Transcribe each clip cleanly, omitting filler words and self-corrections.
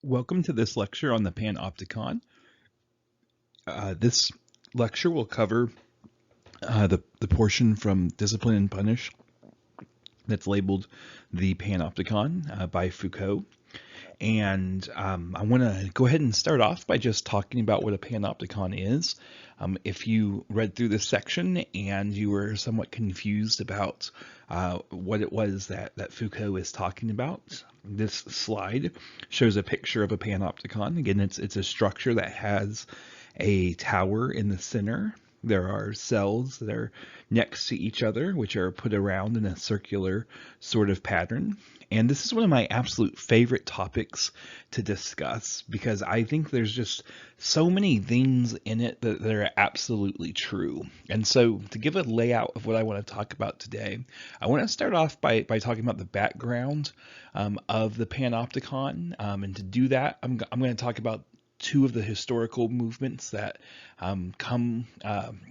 Welcome to this lecture on the Panopticon. This lecture will cover the portion from Discipline and Punish that's labeled the Panopticon by Foucault. And I want to go ahead and start off by just talking about what a panopticon is. If you read through this section and you were somewhat confused about what it was that Foucault is talking about, this slide shows a picture of a panopticon. Again, it's a structure that has a tower in the center. There are cells that are next to each other, which are put around in a circular sort of pattern. And this is one of my absolute favorite topics to discuss because I think there's just so many things in it that are absolutely true. And so to give a layout of what I want to talk about today, I want to start off by talking about the background of the Panopticon. And to do that, I'm going to talk about two of the historical movements that come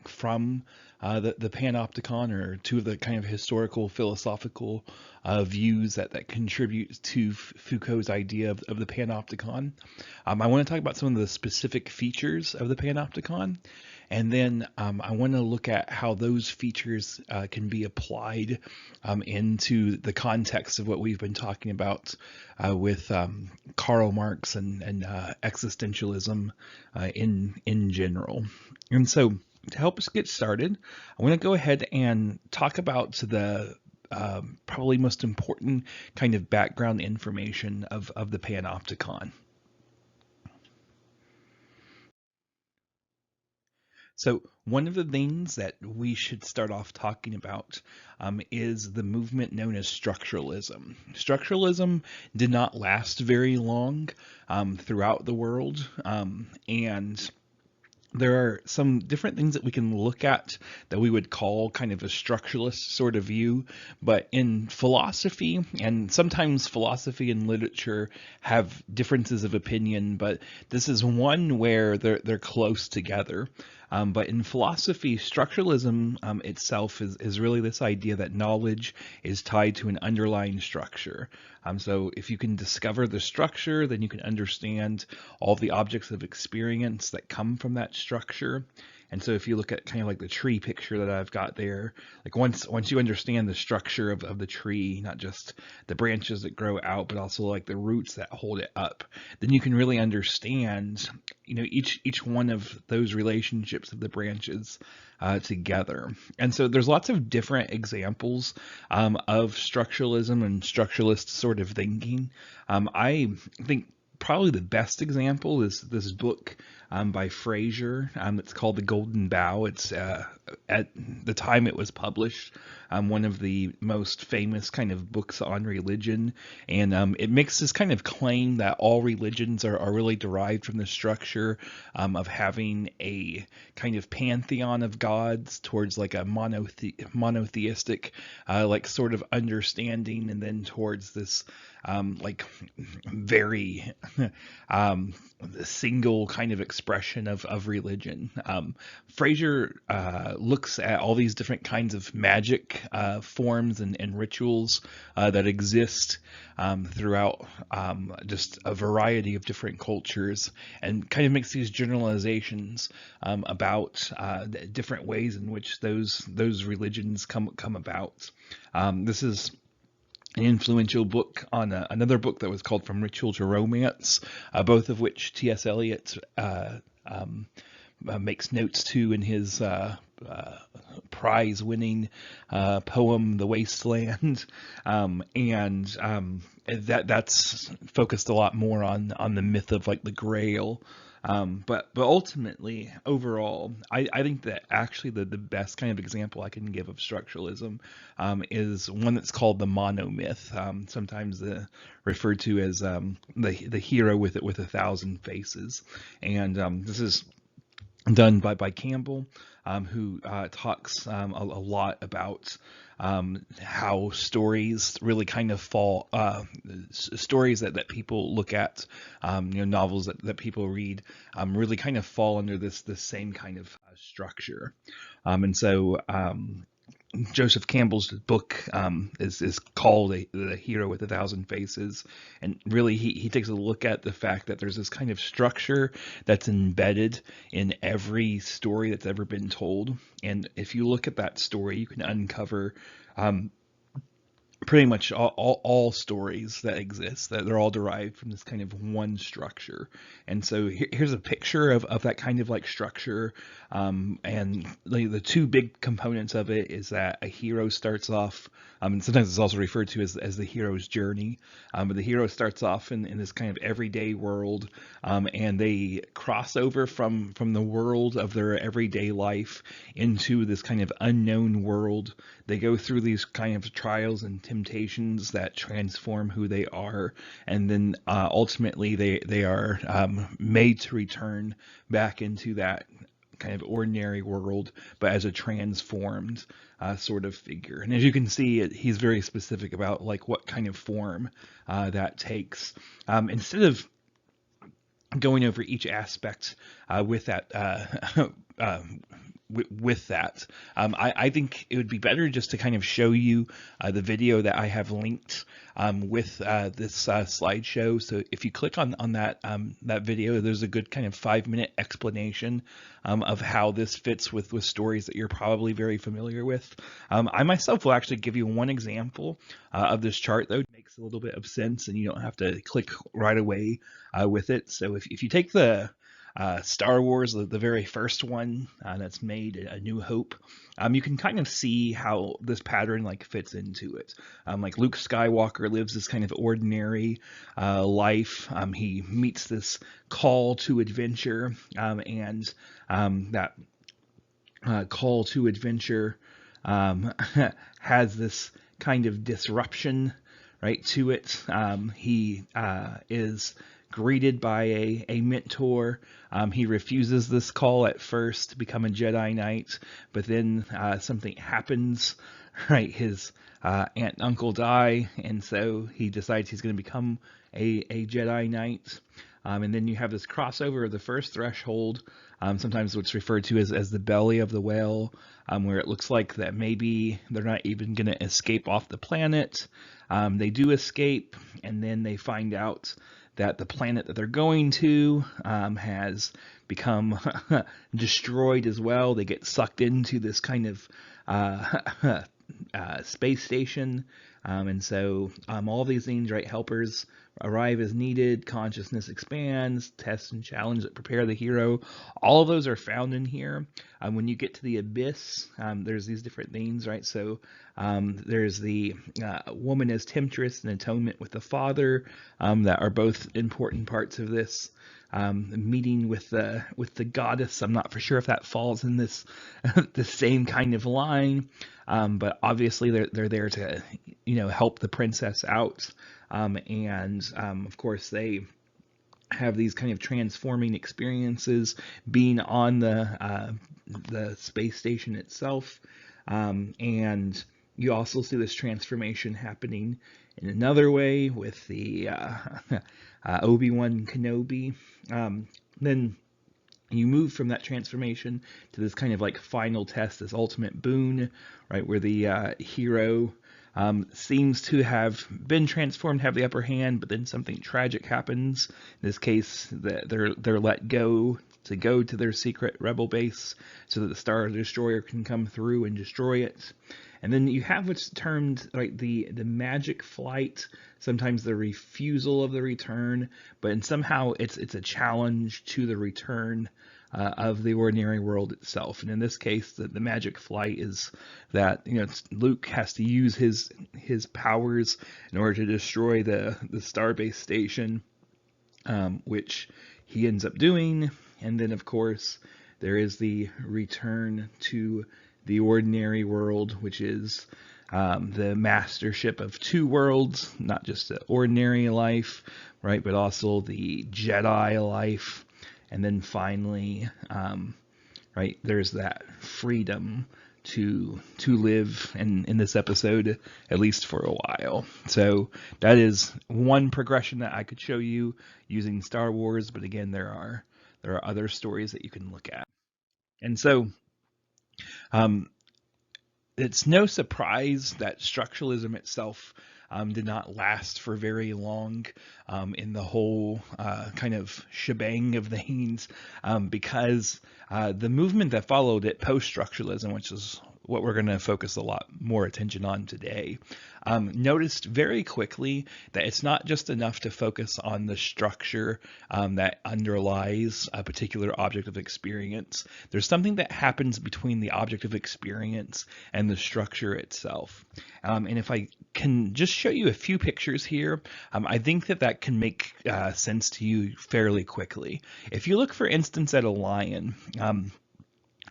from the Panopticon, or two of the kind of historical philosophical views that contribute to Foucault's idea of the Panopticon. I want to talk about some of the specific features of the Panopticon, and then I want to look at how those features can be applied into the context of what we've been talking about with Karl Marx and existentialism in general. And so to help us get started, I want to go ahead and talk about the probably most important kind of background information of the Panopticon. So one of the things that we should start off talking about is the movement known as structuralism. Structuralism did not last very long throughout the world, and there are some different things that we can look at that we would call kind of a structuralist sort of view, but in philosophy, and sometimes philosophy and literature have differences of opinion, but this is one where they're close together. But in philosophy, structuralism itself is really this idea that knowledge is tied to an underlying structure. So if you can discover the structure, then you can understand all the objects of experience that come from that structure. And so if you look at kind of like the tree picture that I've got there, like once you understand the structure of the tree, not just the branches that grow out, but also like the roots that hold it up, then you can really understand, each one of those relationships of the branches together. And so there's lots of different examples of structuralism and structuralist sort of thinking. I think probably the best example is this book by Fraser. It's called The Golden Bough. It's at the time it was published, one of the most famous kind of books on religion, and it makes this kind of claim that all religions are really derived from the structure of having a kind of pantheon of gods towards like a monotheistic like sort of understanding, and then towards this like very single kind of expression of religion. Fraser looks at all these different kinds of magic forms and rituals that exist throughout just a variety of different cultures, and kind of makes these generalizations about different ways in which those religions come about. This is an influential book on another book that was called From Ritual to Romance, both of which T.S. Eliot makes notes to in his prize-winning poem, The Wasteland, and that's focused a lot more on the myth of like the Grail. But ultimately, overall, I think that actually the best kind of example I can give of structuralism is one that's called the monomyth, sometimes referred to as the hero with 1,000 faces. And this is done by Campbell, who talks a lot about how stories really kind of fall, stories that people look at, novels that people read, really kind of fall under this same kind of structure. And so Joseph Campbell's book is called The Hero with a Thousand Faces. And really, he takes a look at the fact that there's this kind of structure that's embedded in every story that's ever been told. And if you look at that story, you can uncover pretty much all stories that exist, that they're all derived from this kind of one structure. And so here's a picture of that kind of like structure. And the two big components of it is that a hero starts off, and sometimes it's also referred to as the hero's journey. But the hero starts off in this kind of everyday world, and they cross over from the world of their everyday life into this kind of unknown world. They go through these kind of trials and temptations that transform who they are, and then ultimately they are made to return back into that kind of ordinary world, but as a transformed sort of figure. And as you can see, he's very specific about like what kind of form that takes. Instead of going over each aspect with that with that. I think it would be better just to kind of show you the video that I have linked with this slideshow. So if you click on that that video, there's a good kind of 5-minute explanation of how this fits with stories that you're probably very familiar with. I myself will actually give you one example of this chart, though. It makes a little bit of sense, and you don't have to click right away with it. So if you take the Star Wars, the very first one that's made, A New Hope, you can kind of see how this pattern like fits into it. Like Luke Skywalker lives this kind of ordinary life. He meets this call to adventure, and that call to adventure has this kind of disruption right to it. He is greeted by a mentor. He refuses this call at first to become a Jedi Knight, but then something happens, right? His aunt and uncle die, and so he decides he's going to become a Jedi Knight. And then you have this crossover of the first threshold, sometimes what's referred to as the belly of the whale, where it looks like that maybe they're not even going to escape off the planet. They do escape, and then they find out that the planet that they're going to has become destroyed as well. They get sucked into this kind of space station, and so all these things, right, helpers arrive as needed, consciousness expands, tests and challenges that prepare the hero. All of those are found in here. When you get to the abyss, there's these different things, right? So there's the woman as temptress and atonement with the father, that are both important parts of this. Meeting with the goddess. I'm not for sure if that falls in this the same kind of line, but obviously they're there to help the princess out, and of course they have these kind of transforming experiences being on the space station itself, and you also see this transformation happening in another way with the Obi-Wan Kenobi. Then you move from that transformation to this kind of like final test, this ultimate boon, right, where the hero seems to have been transformed, have the upper hand, but then something tragic happens. In this case, they're let go to their secret rebel base so that the Star Destroyer can come through and destroy it. And then you have what's termed like the magic flight, sometimes the refusal of the return, but somehow it's a challenge to the return of the ordinary world itself. And in this case, the magic flight is that Luke has to use his powers in order to destroy the starbase station, which he ends up doing. And then, of course, there is the return to the ordinary world, which is the mastership of two worlds, not just the ordinary life, right, but also the Jedi life. And then finally, right, there's that freedom to live in this episode, at least for a while. So that is one progression that I could show you using Star Wars, but again, there are other stories that you can look at. And so it's no surprise that structuralism itself did not last for very long in the whole kind of shebang of things, because the movement that followed it, post-structuralism, which is what we're going to focus a lot more attention on today, noticed very quickly that it's not just enough to focus on the structure that underlies a particular object of experience. There's something that happens between the object of experience and the structure itself. And if I can just show you a few pictures here, I think that can make sense to you fairly quickly. If you look, for instance, at a lion,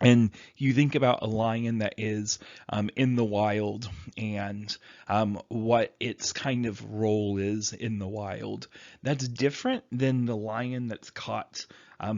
and you think about a lion that is in the wild, and what its kind of role is in the wild, that's different than the lion that's caught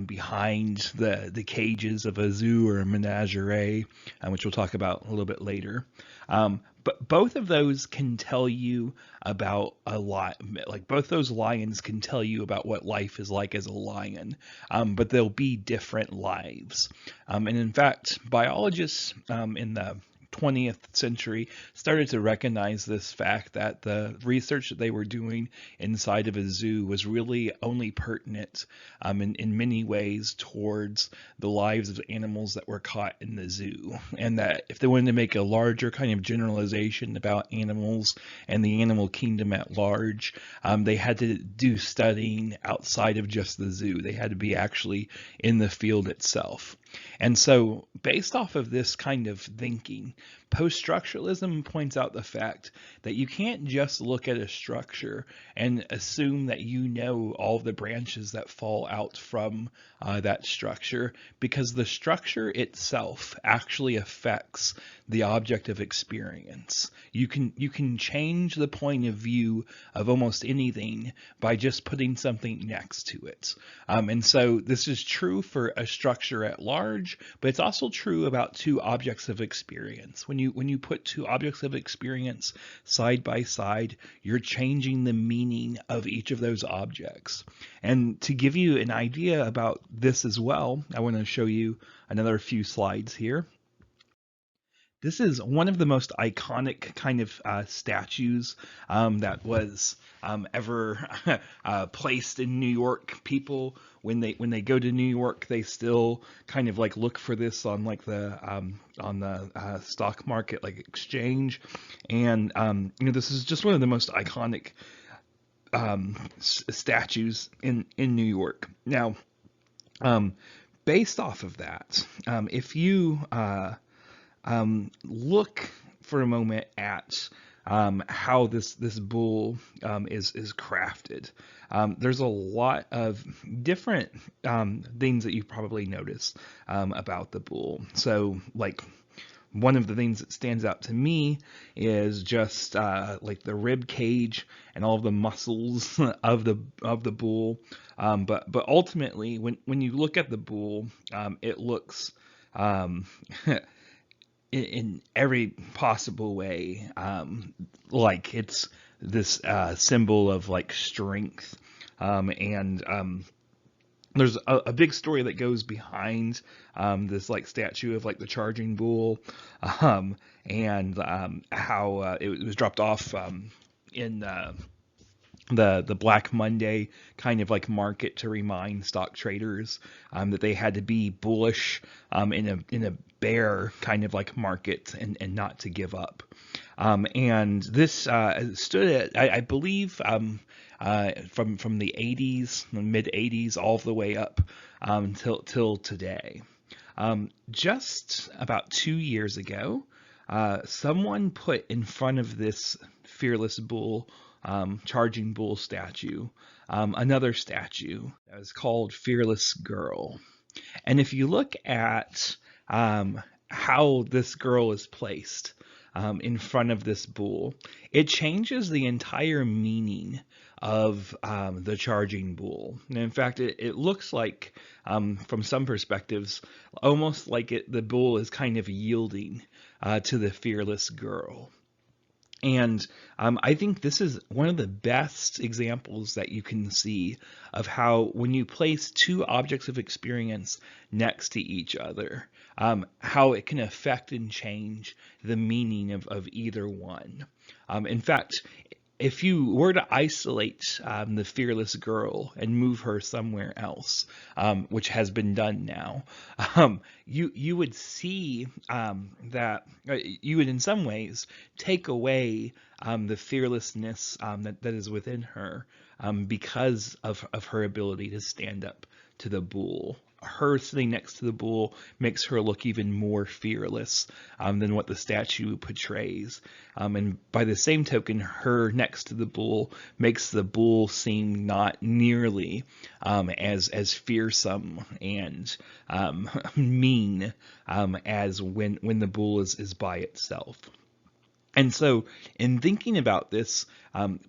behind the cages of a zoo or a menagerie, which we'll talk about a little bit later. But both of those can tell you about a lot. Like, both those lions can tell you about what life is like as a lion, but they'll be different lives. And in fact, biologists in the 20th century started to recognize this fact, that the research that they were doing inside of a zoo was really only pertinent in many ways towards the lives of animals that were caught in the zoo, and that if they wanted to make a larger kind of generalization about animals and the animal kingdom at large, they had to do studying outside of just the zoo. They had to be actually in the field itself. And so, based off of this kind of thinking, post-structuralism points out the fact that you can't just look at a structure and assume that you know all the branches that fall out from that structure, because the structure itself actually affects the object of experience. You can change the point of view of almost anything by just putting something next to it. And so this is true for a structure at large, but it's also true about two objects of experience. When you put two objects of experience side by side, you're changing the meaning of each of those objects. And to give you an idea about this as well, I want to show you another few slides here. This is one of the most iconic kind of statues that was ever placed in New York. People, when they go to New York, they still kind of like look for this on like the stock market, like exchange. And this is just one of the most iconic statues in New York. Now, based off of that, if you look for a moment at how this bull is crafted. There's a lot of different things that you probably notice about the bull. So, like, one of the things that stands out to me is just like the rib cage and all of the muscles of the bull. But ultimately, when you look at the bull, it looks in every possible way like it's this symbol of like strength, and there's a big story that goes behind this like statue of like the charging bull, and how it was dropped off in the Black Monday kind of like market to remind stock traders that they had to be bullish in a bear kind of like market, and not to give up. And this stood at, I believe, from the 80s, the mid 80s, all the way up till today. Just about 2 years ago, someone put in front of this fearless bull, charging bull statue, another statue that was called Fearless Girl. And if you look at how this girl is placed in front of this bull, it changes the entire meaning of the charging bull. And in fact, it looks like, from some perspectives, almost like the bull is kind of yielding to the fearless girl. And I think this is one of the best examples that you can see of how when you place two objects of experience next to each other, how it can affect and change the meaning of either one. In fact, if you were to isolate the fearless girl and move her somewhere else, which has been done now, you would see that you would in some ways take away the fearlessness that is within her because of her ability to stand up to the bull. Her sitting next to the bull makes her look even more fearless than what the statue portrays. And by the same token, her next to the bull makes the bull seem not nearly as fearsome and mean as when the bull is by itself. And so, in thinking about this,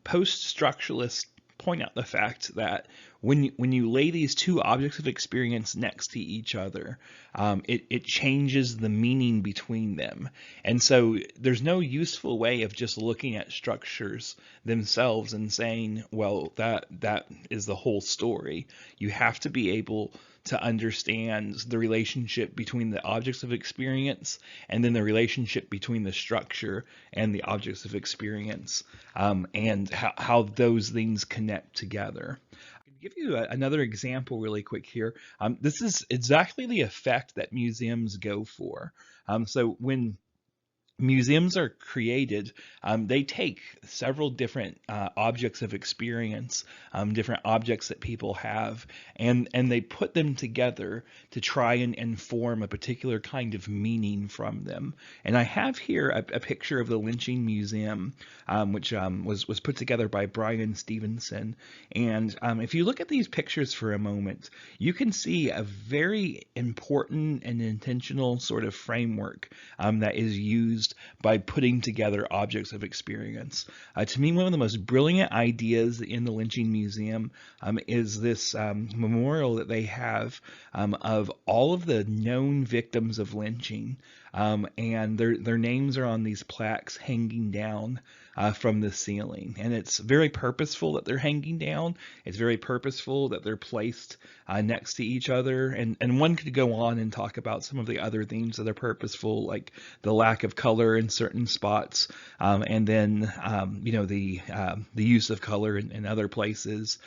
post-structuralists point out the fact that when you lay these two objects of experience next to each other, it changes the meaning between them. And so there's no useful way of just looking at structures themselves and saying, well, that is the whole story. You have to be able to understand the relationship between the objects of experience and then the relationship between the structure and the objects of experience, and how those things connect together. I can give you another example really quick here. This is exactly the effect that museums go for. So when museums are created, they take several different objects of experience, different objects that people have, and they put them together to try and form a particular kind of meaning from them. And I have here a picture of the Lynching Museum, which was put together by Brian Stevenson. And if you look at these pictures for a moment, you can see a very important and intentional sort of framework that is used by putting together objects of experience. To me, one of the most brilliant ideas in the Lynching Museum is this memorial that they have of all of the known victims of lynching, and their names are on these plaques hanging down from the ceiling. And it's very purposeful that they're hanging down. It's very purposeful that they're placed next to each other. And one could go on and talk about some of the other themes that are purposeful, like the lack of color in certain spots, and then the use of color in other places,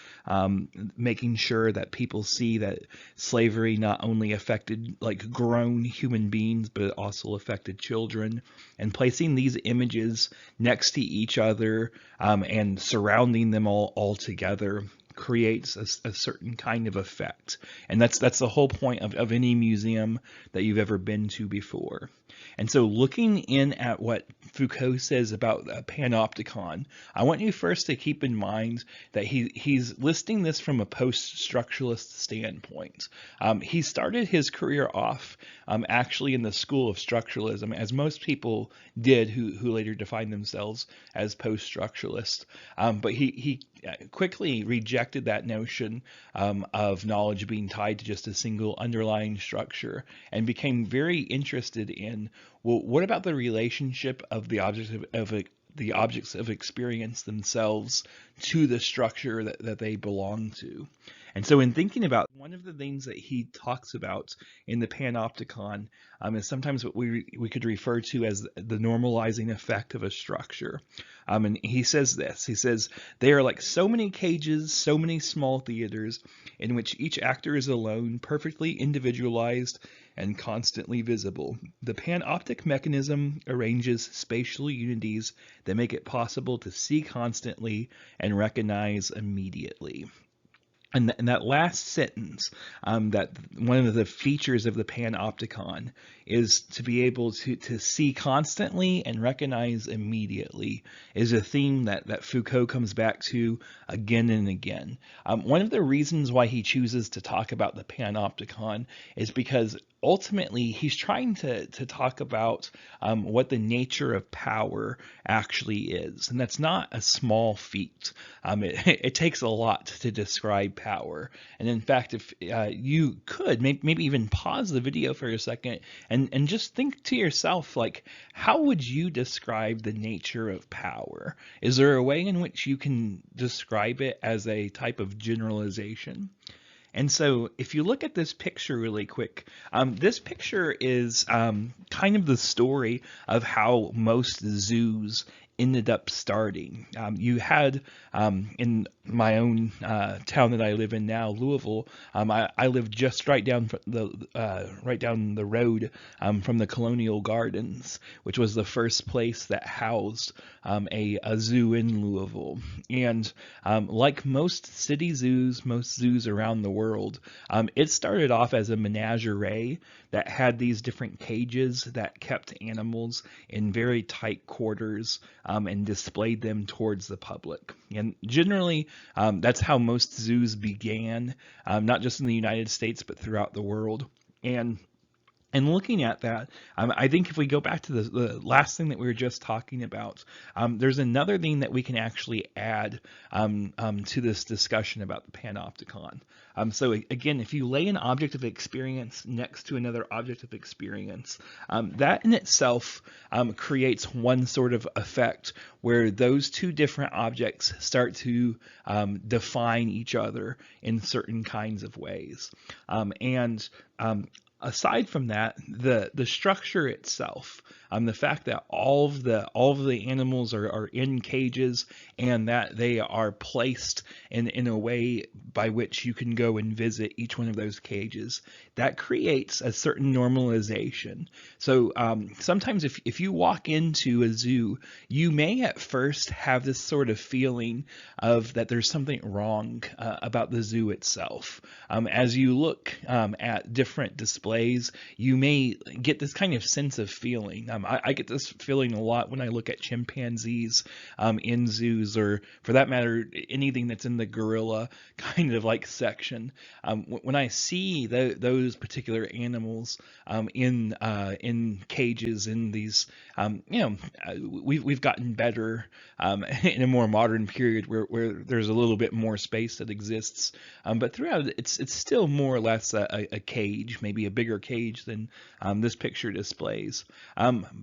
making sure that people see that slavery not only affected like grown human beings, but it also affected children, and placing these images next to each other and surrounding them all together creates a certain kind of effect. And that's the whole point of any museum that you've ever been to before. And so looking in at what Foucault says about Panopticon, I want you first to keep in mind that he's listing this from a post-structuralist standpoint. He started his career off actually in the school of structuralism, as most people did who later defined themselves as post-structuralists. But he quickly rejected that notion of knowledge being tied to just a single underlying structure, and became very interested in, well, what about the relationship of the objects of experience themselves to the structure that they belong to. And so in thinking about, one of the things that he talks about in the Panopticon is sometimes what we could refer to as the normalizing effect of a structure. And he says this, he says, they are like so many cages, so many small theaters in which each actor is alone, perfectly individualized and constantly visible. The panoptic mechanism arranges spatial unities that make it possible to see constantly and recognize immediately. And that last sentence, that one of the features of the Panopticon is to be able to see constantly and recognize immediately, is a theme that Foucault comes back to again and again. One of the reasons why he chooses to talk about the Panopticon is because ultimately he's trying to talk about what the nature of power actually is. And that's not a small feat. It takes a lot to describe power. And in fact, if you could maybe even pause the video for a second and just think to yourself, like, how would you describe the nature of power? Is there a way in which you can describe it as a type of generalization? And so if you look at this picture really quick, this picture is kind of the story of how most zoos ended up starting. You had in my own town that I live in now, Louisville. I live just right down the road from the Colonial Gardens, which was the first place that housed a zoo in Louisville. And like most city zoos, most zoos around the world, it started off as a menagerie that had these different cages that kept animals in very tight quarters and displayed them towards the public. And generally, that's how most zoos began, not just in the United States, but throughout the world. And looking at that, I think if we go back to the last thing that we were just talking about, there's another thing that we can actually add to this discussion about the Panopticon. So again, if you lay an object of experience next to another object of experience, that in itself creates one sort of effect where those two different objects start to define each other in certain kinds of ways. Aside from that, the structure itself, the fact that all of the animals are in cages and that they are placed in a way by which you can go and visit each one of those cages, that creates a certain normalization. So sometimes if you walk into a zoo, you may at first have this sort of feeling of that there's something wrong about the zoo itself. As you look at different displays, you may get this kind of sense of feeling. I get this feeling a lot when I look at chimpanzees in zoos, or for that matter, anything that's in the gorilla kind of like section. When I see those particular animals in cages, in these, we've gotten better in a more modern period where there's a little bit more space that exists, but throughout it's still more or less a cage, maybe a bigger cage than this picture displays.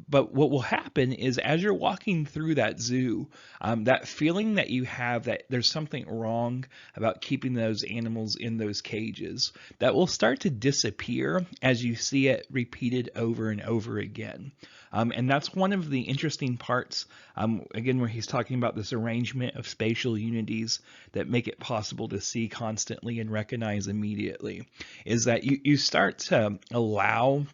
But what will happen is as you're walking through that zoo, that feeling that you have that there's something wrong about keeping those animals in those cages, that will start to disappear as you see it repeated over and over again. And that's one of the interesting parts, again, where he's talking about this arrangement of spatial unities that make it possible to see constantly and recognize immediately, is that you start to allow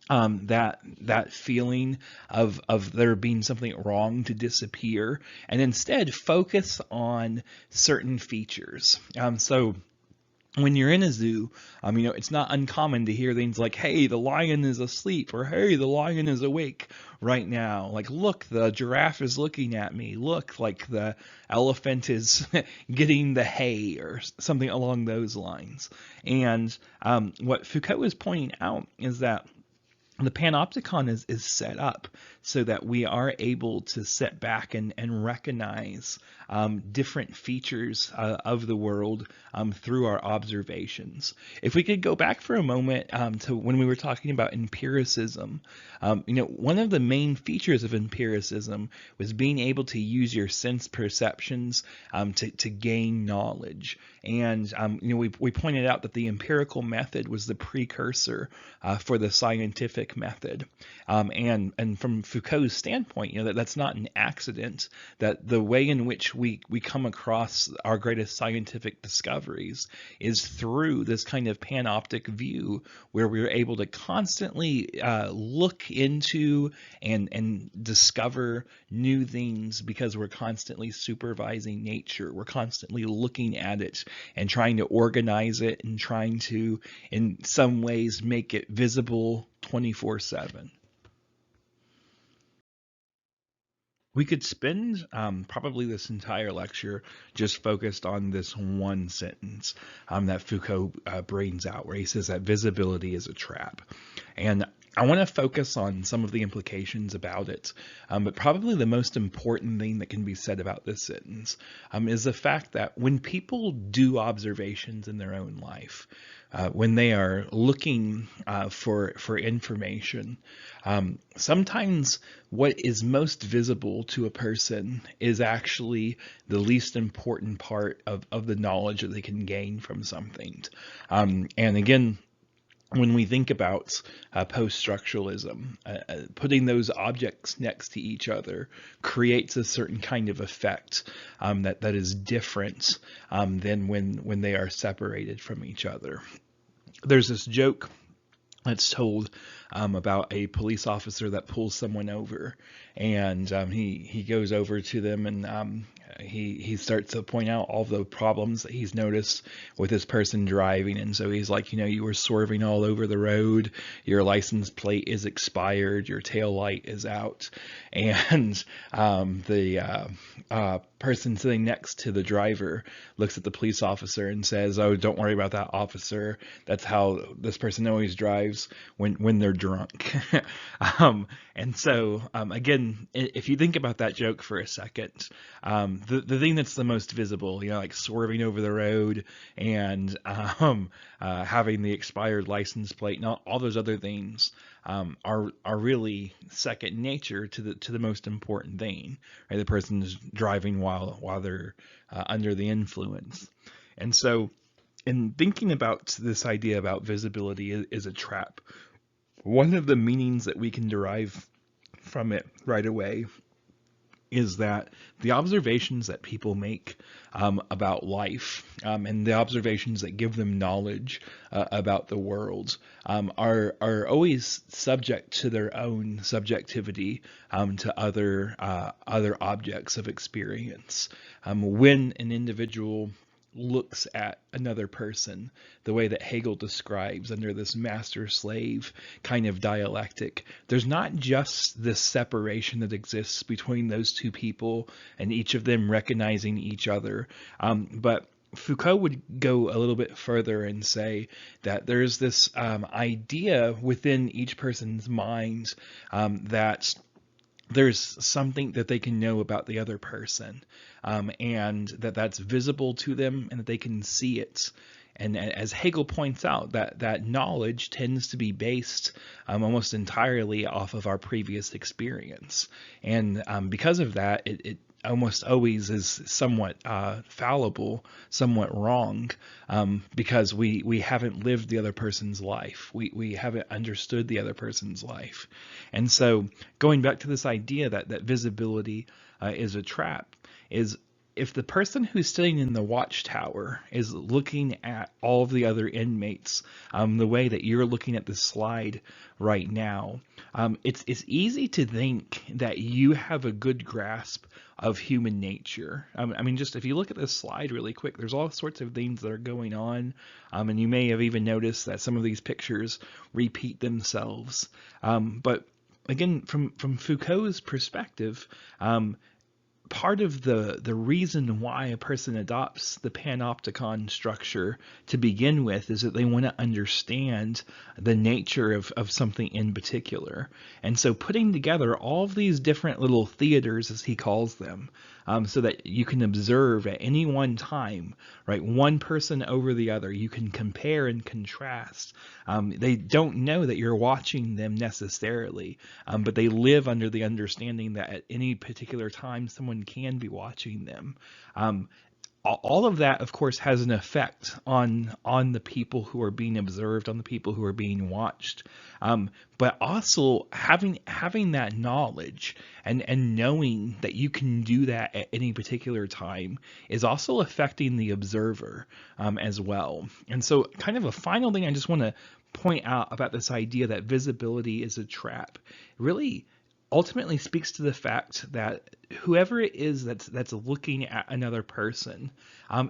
that feeling of there being something wrong to disappear, and instead focus on certain features. So when you're in a zoo, it's not uncommon to hear things like, hey, the lion is asleep, or hey, the lion is awake right now. Like, look, the giraffe is looking at me. Look, like the elephant is getting the hay, or something along those lines. And what Foucault is pointing out is that the Panopticon is set up so that we are able to sit back and recognize different features of the world through our observations. If we could go back for a moment to when we were talking about empiricism, one of the main features of empiricism was being able to use your sense perceptions to gain knowledge. And we pointed out that the empirical method was the precursor for the scientific method, and from Foucault's standpoint, that's not an accident. That the way in which we come across our greatest scientific discoveries is through this kind of panoptic view, where we're able to constantly look into and discover new things because we're constantly supervising nature. We're constantly looking at it and trying to organize it and trying to, in some ways, make it visible 24/7. We could spend probably this entire lecture just focused on this one sentence that Foucault brings out, where he says that visibility is a trap. And I want to focus on some of the implications about it, but probably the most important thing that can be said about this sentence is the fact that when people do observations in their own life, when they are looking for information, sometimes what is most visible to a person is actually the least important part of the knowledge that they can gain from something. And again, when we think about post-structuralism, putting those objects next to each other creates a certain kind of effect that is different than when they are separated from each other. There's this joke that's told about a police officer that pulls someone over, and he goes over to them, and he starts to point out all the problems that he's noticed with this person driving. And so he's like, you were swerving all over the road, your license plate is expired, your tail light is out. And the person sitting next to the driver looks at the police officer and says, "Oh, don't worry about that, officer. That's how this person always drives when they're drunk." And so again, if you think about that joke for a second, the thing that's the most visible, like swerving over the road and having the expired license plate, and all those other things are really second nature to the most important thing, right? The person is driving while they're under the influence. And so in thinking about this idea about visibility is a trap, one of the meanings that we can derive from it right away is that the observations that people make about life and the observations that give them knowledge about the world are always subject to their own subjectivity to other objects of experience. When an individual looks at another person, the way that Hegel describes under this master-slave kind of dialectic, there's not just this separation that exists between those two people and each of them recognizing each other, but Foucault would go a little bit further and say that there's this idea within each person's mind that there's something that they can know about the other person, and that's visible to them and that they can see it. And as Hegel points out, that knowledge tends to be based almost entirely off of our previous experience. And because of that, it almost always is somewhat fallible, somewhat wrong, because we haven't lived the other person's life. We haven't understood the other person's life. And so going back to this idea that visibility is a trap, is if the person who's sitting in the watchtower is looking at all of the other inmates the way that you're looking at the slide right now, it's easy to think that you have a good grasp of human nature. I mean, just if you look at this slide really quick, there's all sorts of things that are going on, and you may have even noticed that some of these pictures repeat themselves. But again, from Foucault's perspective, part of the reason why a person adopts the Panopticon structure to begin with is that they want to understand the nature of something in particular. And so putting together all of these different little theaters, as he calls them, so that you can observe at any one time, right, one person over the other, you can compare and contrast. They don't know that you're watching them necessarily, but they live under the understanding that at any particular time someone can be watching them. All of that, of course, has an effect on the people who are being observed, on the people who are being watched. But also having that knowledge and knowing that you can do that at any particular time is also affecting the observer as well. And so kind of a final thing I just want to point out about this idea that visibility is a trap really ultimately speaks to the fact that whoever it is that's looking at another person,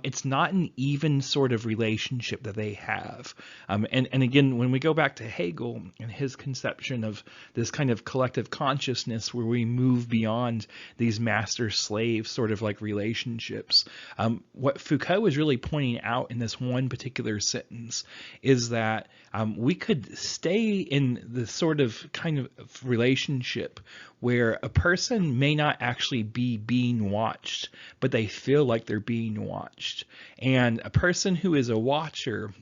it's not an even sort of relationship that they have. And again, when we go back to Hegel and his conception of this kind of collective consciousness where we move beyond these master-slave sort of like relationships, what Foucault is really pointing out in this one particular sentence is that we could stay in the sort of kind of relationship where a person may not actually be being watched, but they feel like they're being watched. And a person who is a watcher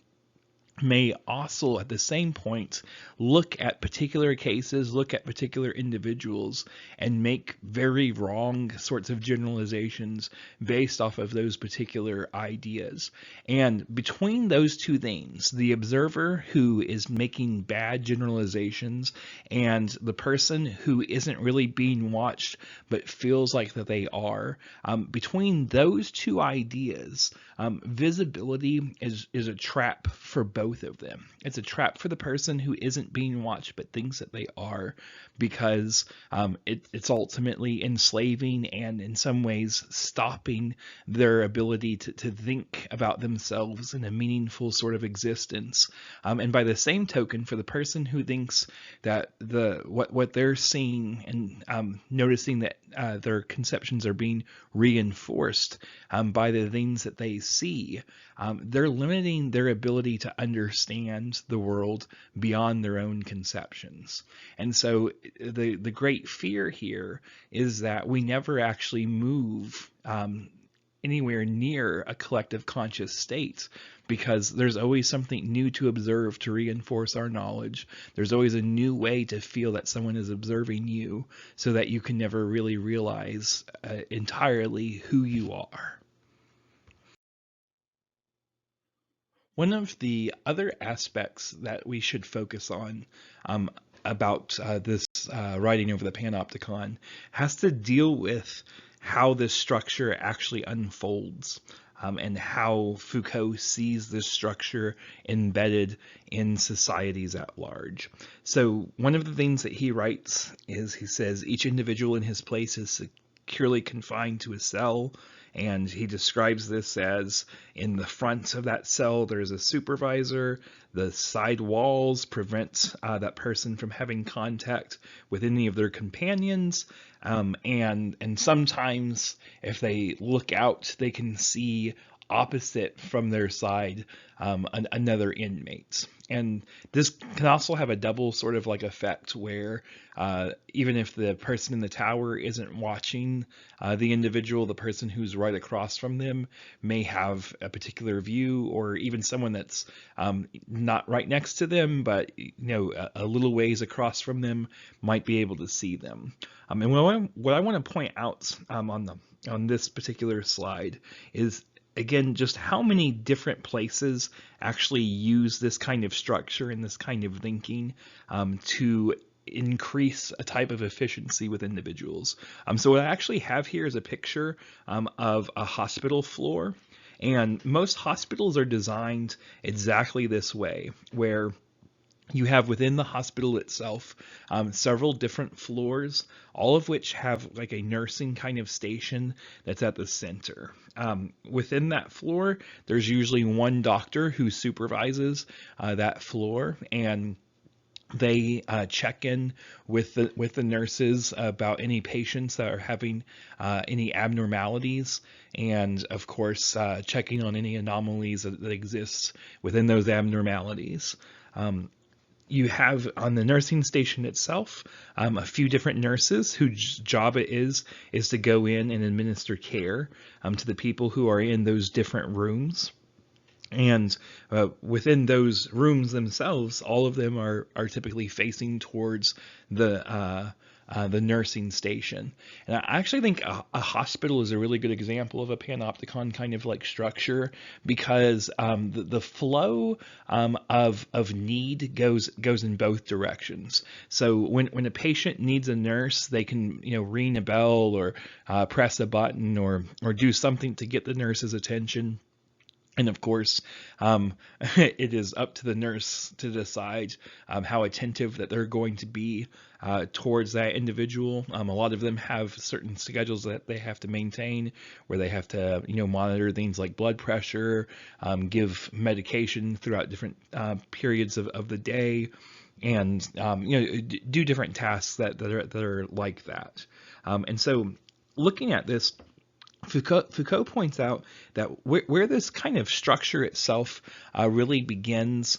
may also at the same point look at particular cases, look at particular individuals, and make very wrong sorts of generalizations based off of those particular ideas. And between those two things, the observer who is making bad generalizations and the person who isn't really being watched but feels like that they are, between those two ideas, visibility is a trap for both of them. It's a trap for the person who isn't being watched but thinks that they are, because it's ultimately enslaving and in some ways stopping their ability to think about themselves in a meaningful sort of existence. And by the same token, for the person who thinks that what they're seeing and noticing that their conceptions are being reinforced by the things that they see, they're limiting their ability to understand the world beyond their own conceptions. And so the great fear here is that we never actually move anywhere near a collective conscious state, because there's always something new to observe to reinforce our knowledge. There's always a new way to feel that someone is observing you, so that you can never really realize entirely who you are. One of the other aspects that we should focus on about this writing over the Panopticon has to deal with how this structure actually unfolds, and how Foucault sees this structure embedded in societies at large. So one of the things that he writes is, he says, each individual in his place is securely confined to a cell. And he describes this as, in the front of that cell, there's a supervisor. The side walls prevent that person from having contact with any of their companions. And sometimes, if they look out, they can see opposite from their side another inmate. And this can also have a double sort of like effect where even if the person in the tower isn't watching the individual, the person who's right across from them may have a particular view, or even someone that's not right next to them, but a little ways across from them might be able to see them. And what I want to point out on this particular slide is, again, just how many different places actually use this kind of structure and this kind of thinking to increase a type of efficiency with individuals. So what I actually have here is a picture of a hospital floor, and most hospitals are designed exactly this way, where you have within the hospital itself several different floors, all of which have like a nursing kind of station that's at the center. Within that floor, there's usually one doctor who supervises that floor, and they check in with the nurses about any patients that are having any abnormalities, and of course checking on any anomalies that exist within those abnormalities. You have on the nursing station itself a few different nurses whose job it is to go in and administer care to the people who are in those different rooms. And within those rooms themselves, all of them are typically facing towards the nursing station. And I actually think a hospital is a really good example of a panopticon kind of like structure, because the flow of need goes in both directions. So when a patient needs a nurse, they can ring a bell or press a button or do something to get the nurse's attention. And of course, it is up to the nurse to decide how attentive that they're going to be towards that individual. A lot of them have certain schedules that they have to maintain, where they have to, monitor things like blood pressure, give medication throughout different periods of the day, and do different tasks that are like that. And so, looking at this, Foucault points out that where this kind of structure itself really begins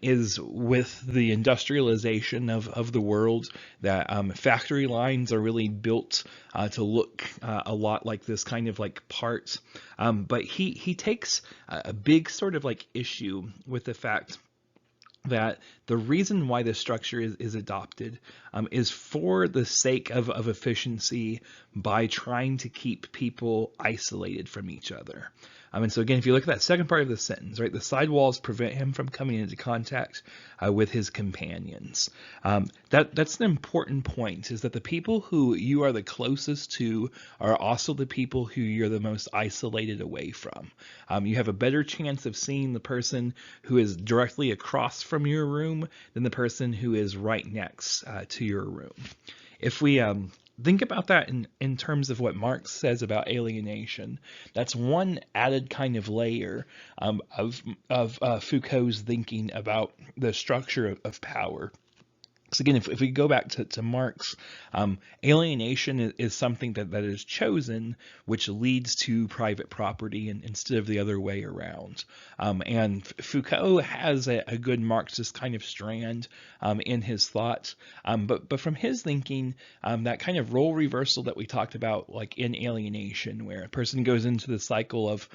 is with the industrialization of the world, that factory lines are really built to look a lot like this kind of like part. But he takes a big sort of like issue with the fact that the reason why this structure is adopted is for the sake of efficiency, by trying to keep people isolated from each other. And so again, if you look at that second part of the sentence, right, the side walls prevent him from coming into contact with his companions. That's an important point, is that the people who you are the closest to are also the people who you're the most isolated away from. You have a better chance of seeing the person who is directly across from your room than the person who is right next to your room. If we think about that in terms of what Marx says about alienation, that's one added kind of layer of Foucault's thinking about the structure of power. So again, if we go back to Marx, alienation is something that is chosen, which leads to private property instead of the other way around. And Foucault has a good Marxist kind of strand in his thought. But from his thinking, that kind of role reversal that we talked about, like in alienation, where a person goes into the cycle of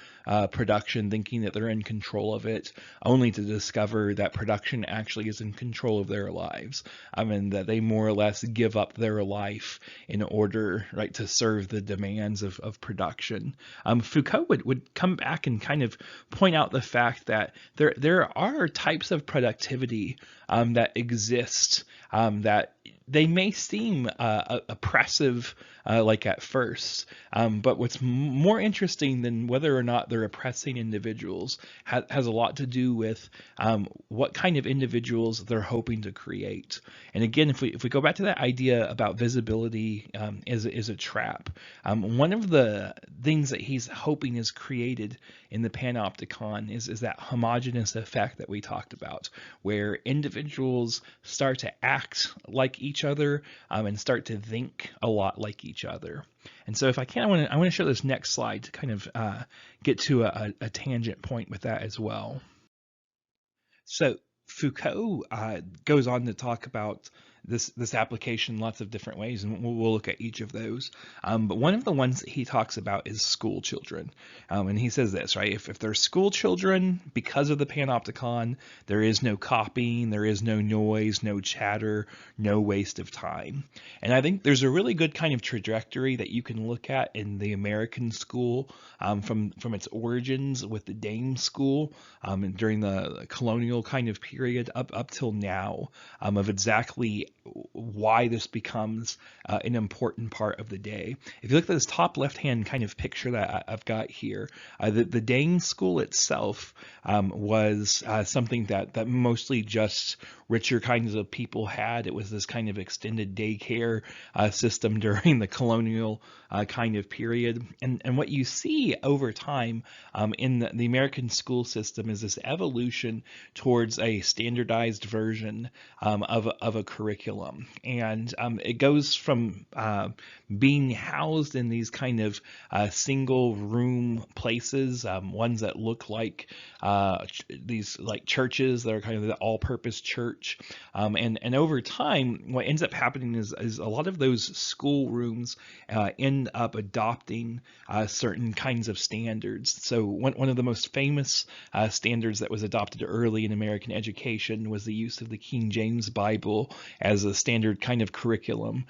production thinking that they're in control of it, only to discover that production actually is in control of their lives. And that they more or less give up their life in order, right, to serve the demands of production. Foucault would come back and kind of point out the fact that there are types of productivity that exist that they may seem oppressive like at first, but what's more interesting than whether or not they're oppressing individuals has a lot to do with what kind of individuals they're hoping to create. And again, if we go back to that idea about visibility is a trap, one of the things that he's hoping is created in the Panopticon is that homogeneous effect that we talked about, where individuals start to act like each other and start to think a lot like each other. And so if I can, I want to show this next slide to kind of get to a tangent point with that as well. So Foucault goes on to talk about this application in lots of different ways, and we'll look at each of those. But one of the ones that he talks about is school children. And he says this, right? If they're school children, because of the Panopticon, there is no copying, there is no noise, no chatter, no waste of time. And I think there's a really good kind of trajectory that you can look at in the American school from its origins with the Dame school and during the colonial kind of period up till now, of exactly why this becomes an important part of the day. If you look at this top left-hand kind of picture that I've got here, the Dane school itself was something that mostly just richer kinds of people had. It was this kind of extended daycare system during the colonial kind of period. And what you see over time in the American school system is this evolution towards a standardized version of a curriculum. And it goes from being housed in these kind of single room places, ones that look like these like churches that are kind of the all-purpose church. And over time, what ends up happening is a lot of those school rooms end up adopting certain kinds of standards. So one of the most famous standards that was adopted early in American education was the use of the King James Bible as a standard kind of curriculum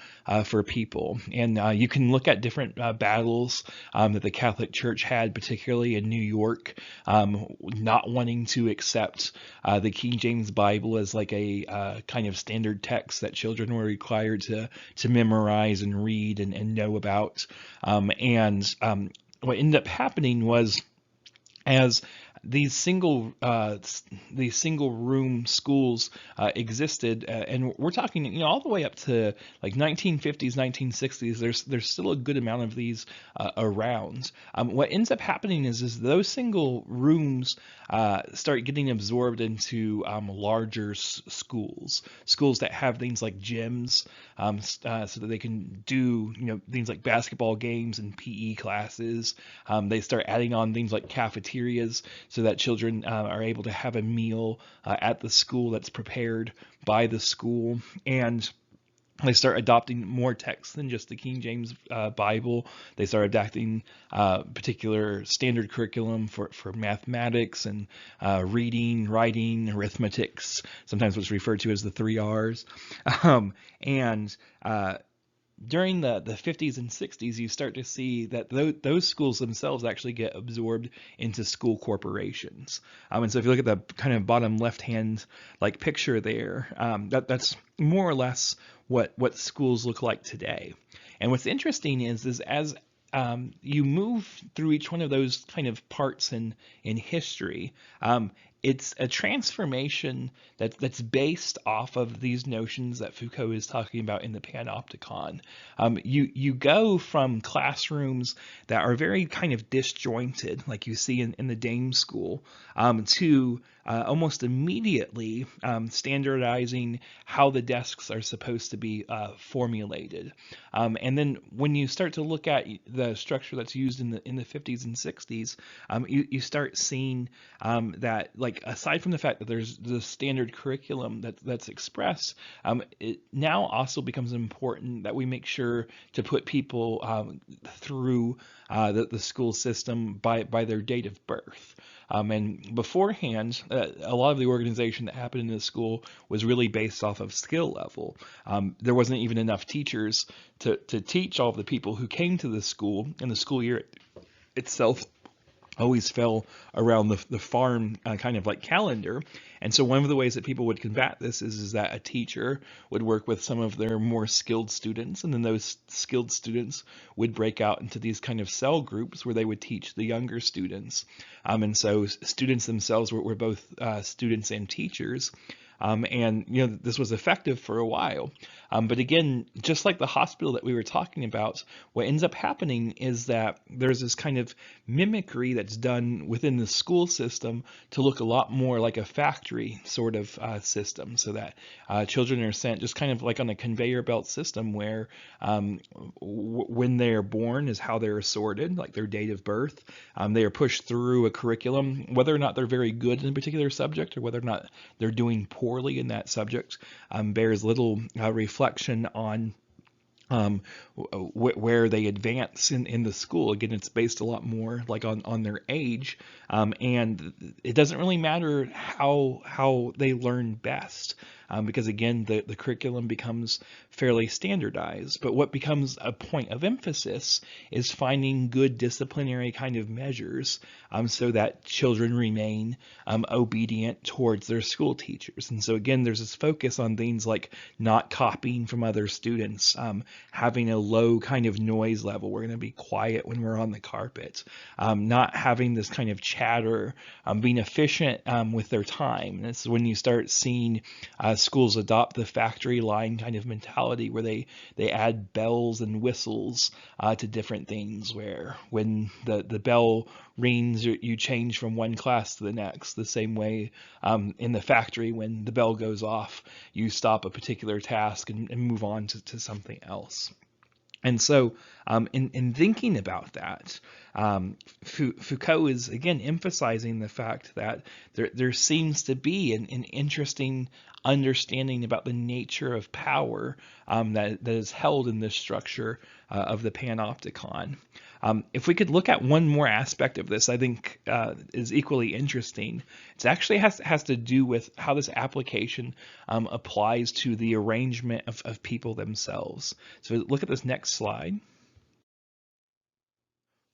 for people. And you can look at different battles that the Catholic Church had, particularly in New York, not wanting to accept the King James Bible as like a kind of standard text that children were required to memorize and read and know about. What ended up happening was, as these single room schools existed, and we're talking, all the way up to like 1950s, 1960s. There's still a good amount of these around. What ends up happening is those single rooms start getting absorbed into larger schools that have things like gyms, so that they can do things like basketball games and PE classes. They start adding on things like cafeterias so that children are able to have a meal at the school that's prepared by the school. And they start adopting more texts than just the King James Bible. They start adapting particular standard curriculum for mathematics and reading, writing, arithmetics, sometimes what's referred to as the 3 R's. And during the 50s and 60s, you start to see that those schools themselves actually get absorbed into school corporations. And so if you look at the kind of bottom left-hand like picture there, that's more or less what schools look like today. And what's interesting is as you move through each one of those kind of parts in history, it's a transformation that's based off of these notions that Foucault is talking about in the Panopticon. You go from classrooms that are very kind of disjointed, like you see in the Dame School, to almost immediately standardizing how the desks are supposed to be formulated. And then when you start to look at the structure that's used in the 50s and 60s, you start seeing that, like, aside from the fact that there's the standard curriculum that's expressed, it now also becomes important that we make sure to put people through the school system by their date of birth. And beforehand, a lot of the organization that happened in the school was really based off of skill level. There wasn't even enough teachers to teach all of the people who came to the school, and the school year itself always fell around the farm kind of like calendar. And so one of the ways that people would combat this is that a teacher would work with some of their more skilled students, and then those skilled students would break out into these kind of cell groups where they would teach the younger students. And so students themselves were both students and teachers. And this was effective for a while. But again, just like the hospital that we were talking about, what ends up happening is that there's this kind of mimicry that's done within the school system to look a lot more like a factory sort of system, so that children are sent just kind of like on a conveyor belt system where when they're born is how they're sorted, like their date of birth. They are pushed through a curriculum, whether or not they're very good in a particular subject or whether or not they're doing poorly in that subject bears little reflection on where they advance in the school. Again, it's based a lot more like on their age, and it doesn't really matter how they learn best, because again, the curriculum becomes fairly standardized. But what becomes a point of emphasis is finding good disciplinary kind of measures, so that children remain obedient towards their school teachers. And so again, there's this focus on things like not copying from other students, having a low kind of noise level. We're going to be quiet when we're on the carpet, not having this kind of chatter, being efficient with their time. And it's when you start seeing schools adopt the factory line kind of mentality, where they add bells and whistles to different things, where when the bell rings, you change from one class to the next. The same way in the factory, when the bell goes off, you stop a particular task and move on to something else. And so in thinking about that, Foucault is again emphasizing the fact that there seems to be an interesting understanding about the nature of power that is held in this structure of the Panopticon. If we could look at one more aspect of this, I think is equally interesting. It actually has to do with how this application applies to the arrangement of people themselves. So look at this next slide.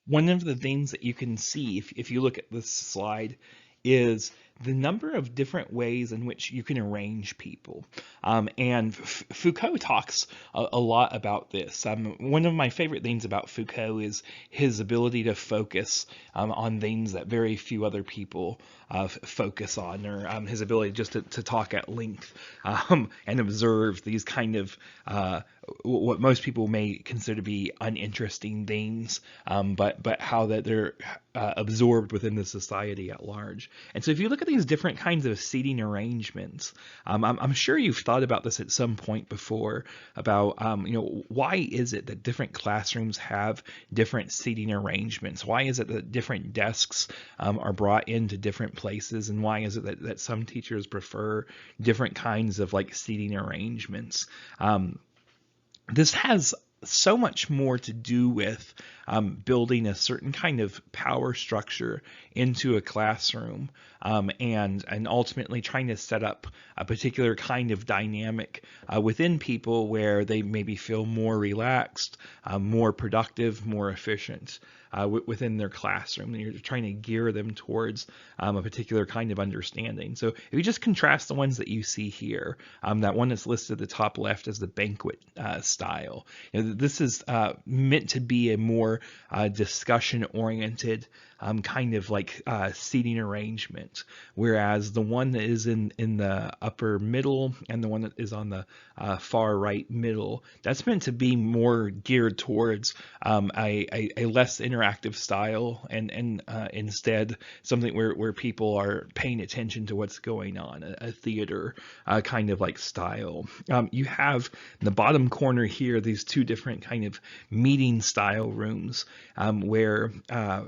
One of the things that you can see if you look at this slide is the number of different ways in which you can arrange people. And Foucault talks a lot about this. One of my favorite things about Foucault is his ability to focus on things that very few other people focus on, or his ability just to talk at length and observe these kind of what most people may consider to be uninteresting things, but how that they're absorbed within the society at large. And so if you look at these different kinds of seating arrangements, I'm sure you've thought about this at some point before, about why is it that different classrooms have different seating arrangements? Why is it that different desks are brought into different places, and why is it that some teachers prefer different kinds of like seating arrangements? This has so much more to do with building a certain kind of power structure into a classroom, and ultimately trying to set up a particular kind of dynamic within people where they maybe feel more relaxed, more productive, more efficient within their classroom. And you're trying to gear them towards a particular kind of understanding. So if you just contrast the ones that you see here, that one that's listed at the top left as the banquet style. This is meant to be a more discussion-oriented kind of like seating arrangement, whereas the one that is in the upper middle and the one that is on the far right middle, that's meant to be more geared towards a less interactive style, and instead something where people are paying attention to what's going on, a theater kind of like style. You have in the bottom corner here these two different kind of meeting style rooms, where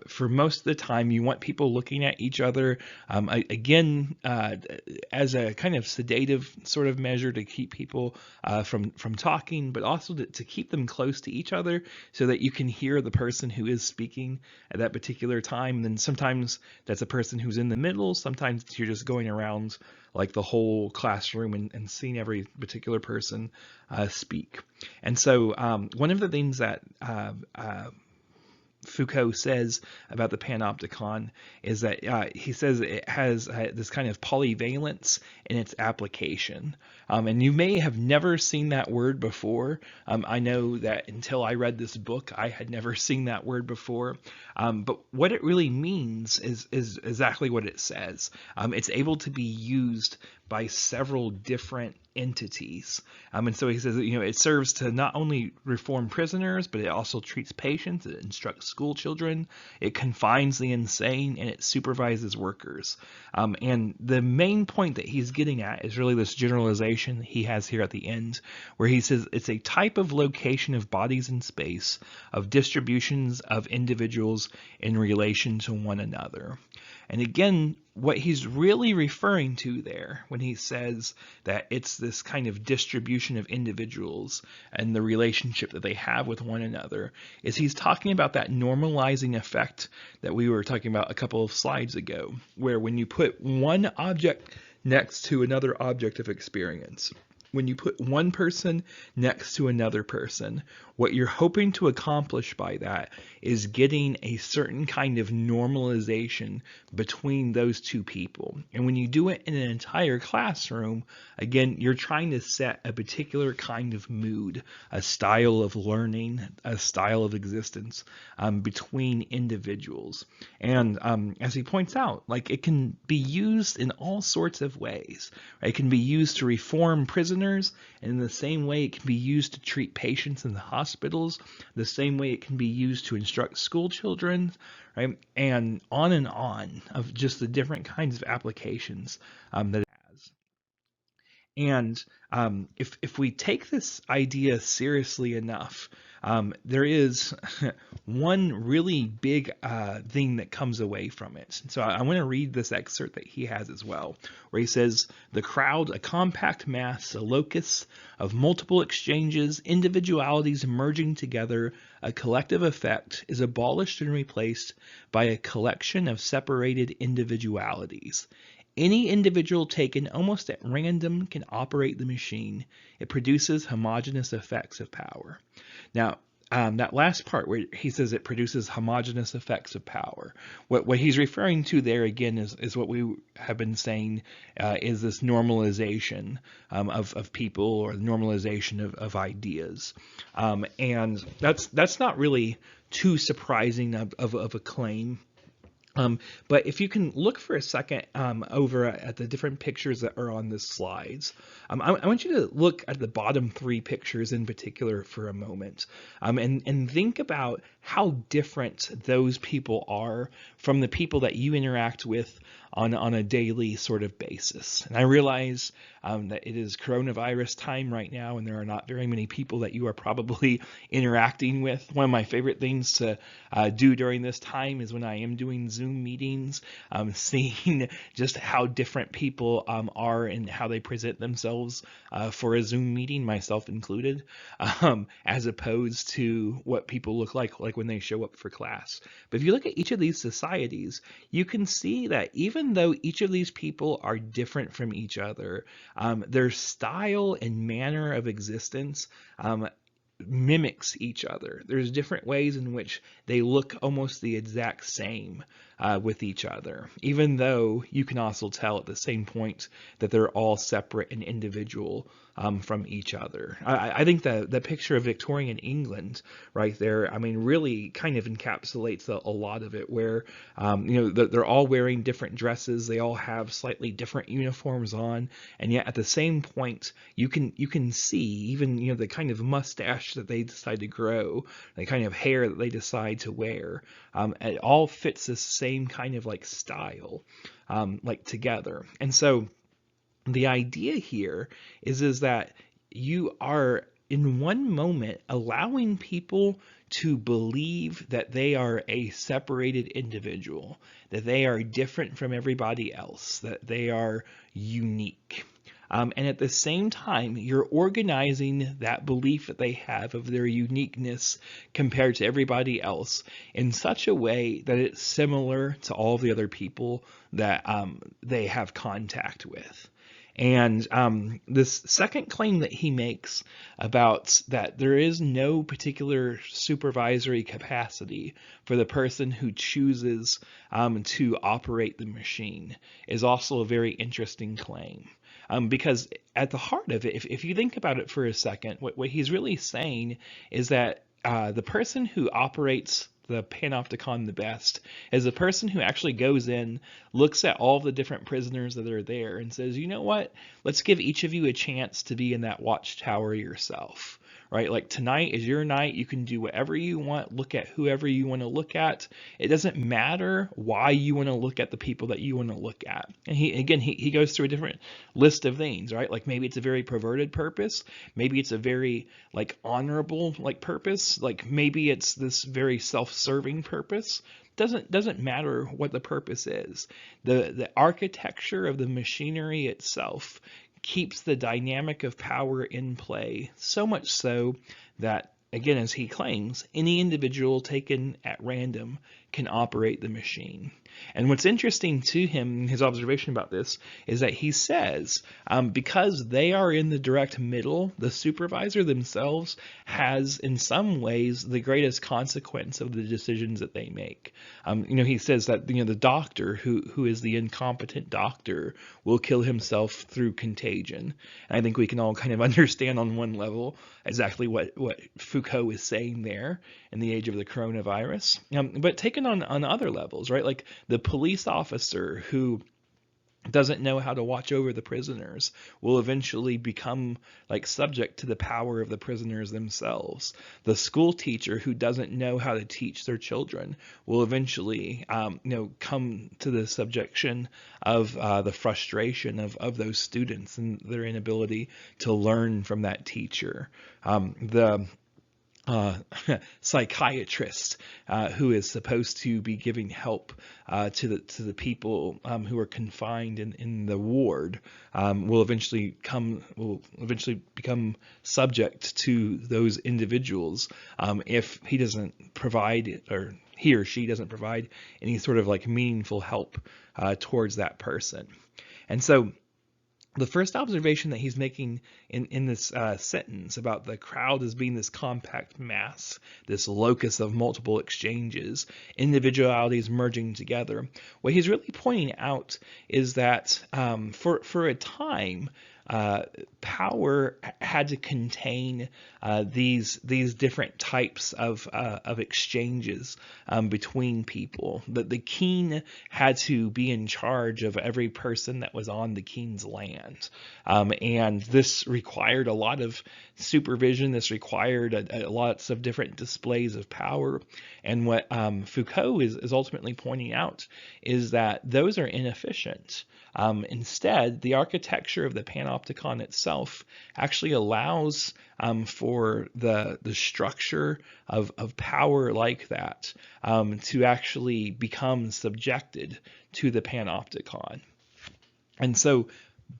for most of the time you want people looking at each other, again as a kind of sedative sort of measure to keep people from talking, but also to keep them close to each other so that you can hear the person who is speaking at that particular time. And then sometimes that's a person who's in the middle, sometimes you're just going around like the whole classroom and seeing every particular person speak. And so one of the things that Foucault says about the Panopticon is that he says it has this kind of polyvalence in its application. And you may have never seen that word before. I know that until I read this book, I had never seen that word before. But what it really means is exactly what it says. It's able to be used by several different entities. And so he says that, it serves to not only reform prisoners, but it also treats patients, it instructs school children, it confines the insane, and it supervises workers. And the main point that he's getting at is really this generalization he has here at the end, where he says it's a type of location of bodies in space, of distributions of individuals in relation to one another. And again, what he's really referring to there when he says that it's this kind of distribution of individuals and the relationship that they have with one another is he's talking about that normalizing effect that we were talking about a couple of slides ago, where when you put one object next to another object of experience, when you put one person next to another person, what you're hoping to accomplish by that is getting a certain kind of normalization between those two people. And when you do it in an entire classroom, again, you're trying to set a particular kind of mood, a style of learning, a style of existence between individuals. And as he points out, like, it can be used in all sorts of ways. Right? It can be used to reform prisoners, and in the same way it can be used to treat patients in the hospitals, the same way it can be used to instruct school children, right? And on of just the different kinds of applications that it has. And if we take this idea seriously enough, there is one really big thing that comes away from it. So I want to read this excerpt that he has as well, where he says, "The crowd, a compact mass, a locus of multiple exchanges, individualities merging together, a collective effect, is abolished and replaced by a collection of separated individualities. Any individual taken almost at random can operate the machine. It produces homogeneous effects of power." Now, that last part where he says it produces homogeneous effects of power. What he's referring to there again is what we have been saying is this normalization of people, or the normalization of ideas, and that's not really too surprising of a claim. But if you can look for a second over at the different pictures that are on the slides, I want you to look at the bottom three pictures in particular for a moment, and think about how different those people are from the people that you interact with on a daily sort of basis. And I realize that it is coronavirus time right now, and there are not very many people that you are probably interacting with. One of my favorite things to do during this time is when I am doing Zoom meetings, seeing just how different people are and how they present themselves for a Zoom meeting, myself included, as opposed to what people look like when they show up for class. But if you look at each of these societies, you can see that even though each of these people are different from each other, their style and manner of existence mimics each other. There's different ways in which they look almost the exact same with each other, even though you can also tell at the same point that they're all separate and individual from each other. I think the picture of Victorian England right there, I mean, really kind of encapsulates a lot of it, where they're all wearing different dresses, they all have slightly different uniforms on, and yet at the same point you can see even the kind of mustache that they decide to grow, the kind of hair that they decide to wear, it all fits the same kind of like style like together. And so the idea here is that you are in one moment allowing people to believe that they are a separated individual, that they are different from everybody else, that they are unique. And at the same time, you're organizing that belief that they have of their uniqueness compared to everybody else in such a way that it's similar to all the other people that they have contact with. And this second claim that he makes about that there is no particular supervisory capacity for the person who chooses to operate the machine is also a very interesting claim. Because at the heart of it, if you think about it for a second, what he's really saying is that the person who operates the Panopticon the best is the person who actually goes in, looks at all the different prisoners that are there, and says, you know what, let's give each of you a chance to be in that watchtower yourself. Right? Like, tonight is your night. You can do whatever you want, look at whoever you want to look at. It doesn't matter why you want to look at the people that you want to look at. And he goes through a different list of things, right? Like, maybe it's a very perverted purpose. Maybe it's a very like honorable like purpose. Like, maybe it's this very self-serving purpose. Doesn't matter what the purpose is. The architecture of the machinery itself keeps the dynamic of power in play, so much so that, again, as he claims, any individual taken at random can operate the machine. And what's interesting to him, his observation about this, is that he says because they are in the direct middle, the supervisor themselves has in some ways the greatest consequence of the decisions that they make. He says that the doctor who is the incompetent doctor will kill himself through contagion. And I think we can all kind of understand on one level exactly what Foucault is saying there in the age of the coronavirus. But taken on other levels, right? Like the police officer who doesn't know how to watch over the prisoners will eventually become like subject to the power of the prisoners themselves. The school teacher who doesn't know how to teach their children will eventually come to the subjection of the frustration of those students and their inability to learn from that teacher. The psychiatrist who is supposed to be giving help to the people who are confined in the ward will eventually become subject to those individuals if he doesn't provide, or he or she doesn't provide, any sort of like meaningful help towards that person. And so the first observation that he's making in this sentence about the crowd as being this compact mass, this locus of multiple exchanges, individualities merging together, what he's really pointing out is that for a time, power had to contain these different types of exchanges between people. That the king had to be in charge of every person that was on the king's land, and this required a lot of supervision. This required lots of different displays of power. And what Foucault is ultimately pointing out is that those are inefficient. Instead, the architecture of the Panopticon itself actually allows for the structure of power like that to actually become subjected to the Panopticon. And so,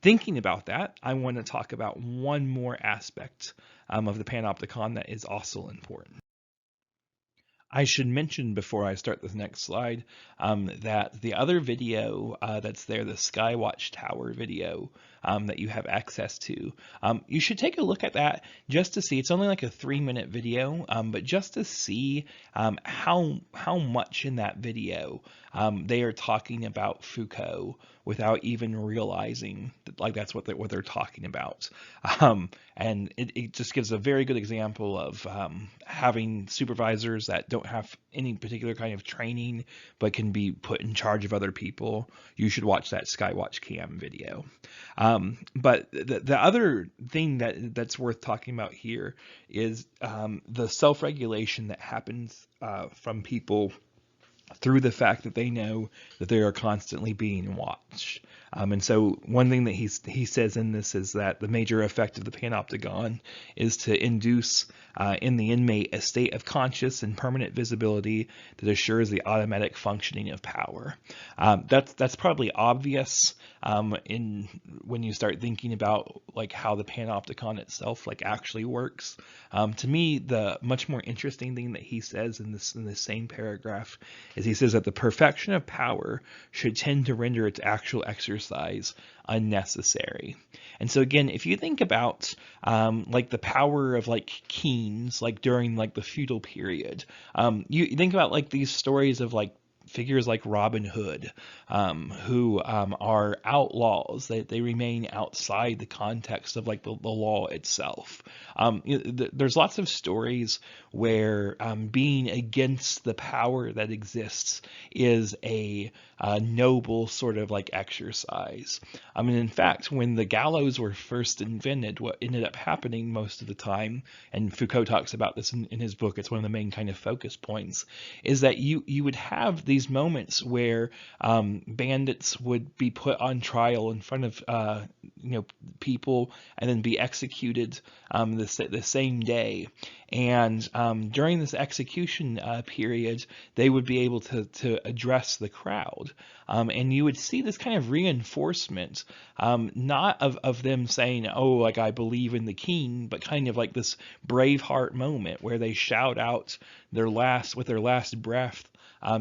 thinking about that, I want to talk about one more aspect of the Panopticon that is also important. I should mention before I start this next slide that the other video that's there, the Skywatch Tower video that you have access to, you should take a look at that just to see. It's only like a 3-minute video, but just to see how much in that video they are talking about Foucault without even realizing that, like, that's what they're talking about. And it just gives a very good example of having supervisors that don't have any particular kind of training but can be put in charge of other people. You should watch that Skywatch Cam video. But the other thing that's worth talking about here is the self-regulation that happens from people through the fact that they know that they are constantly being watched. And so one thing that he says in this is that the major effect of the Panopticon is to induce in the inmate a state of conscious and permanent visibility that assures the automatic functioning of power. That's probably obvious when you start thinking about like how the Panopticon itself like actually works. To me, the much more interesting thing that he says in this same paragraph is he says that the perfection of power should tend to render its actual exercise unnecessary. And so again, if you think about like the power of like kings, like during like the feudal period, you think about like these stories of like figures like Robin Hood, who are outlaws. They remain outside the context of like the law itself. There's lots of stories where being against the power that exists is a noble sort of like exercise. I mean, in fact, when the gallows were first invented, what ended up happening most of the time, and Foucault talks about this in his book, it's one of the main kind of focus points, is that you would have these moments where bandits would be put on trial in front of people and then be executed the same day. And during this execution period, they would be able to address the crowd. And you would see this kind of reinforcement, not of them saying, oh, like I believe in the king, but kind of like this Braveheart moment where they shout out with their last breath,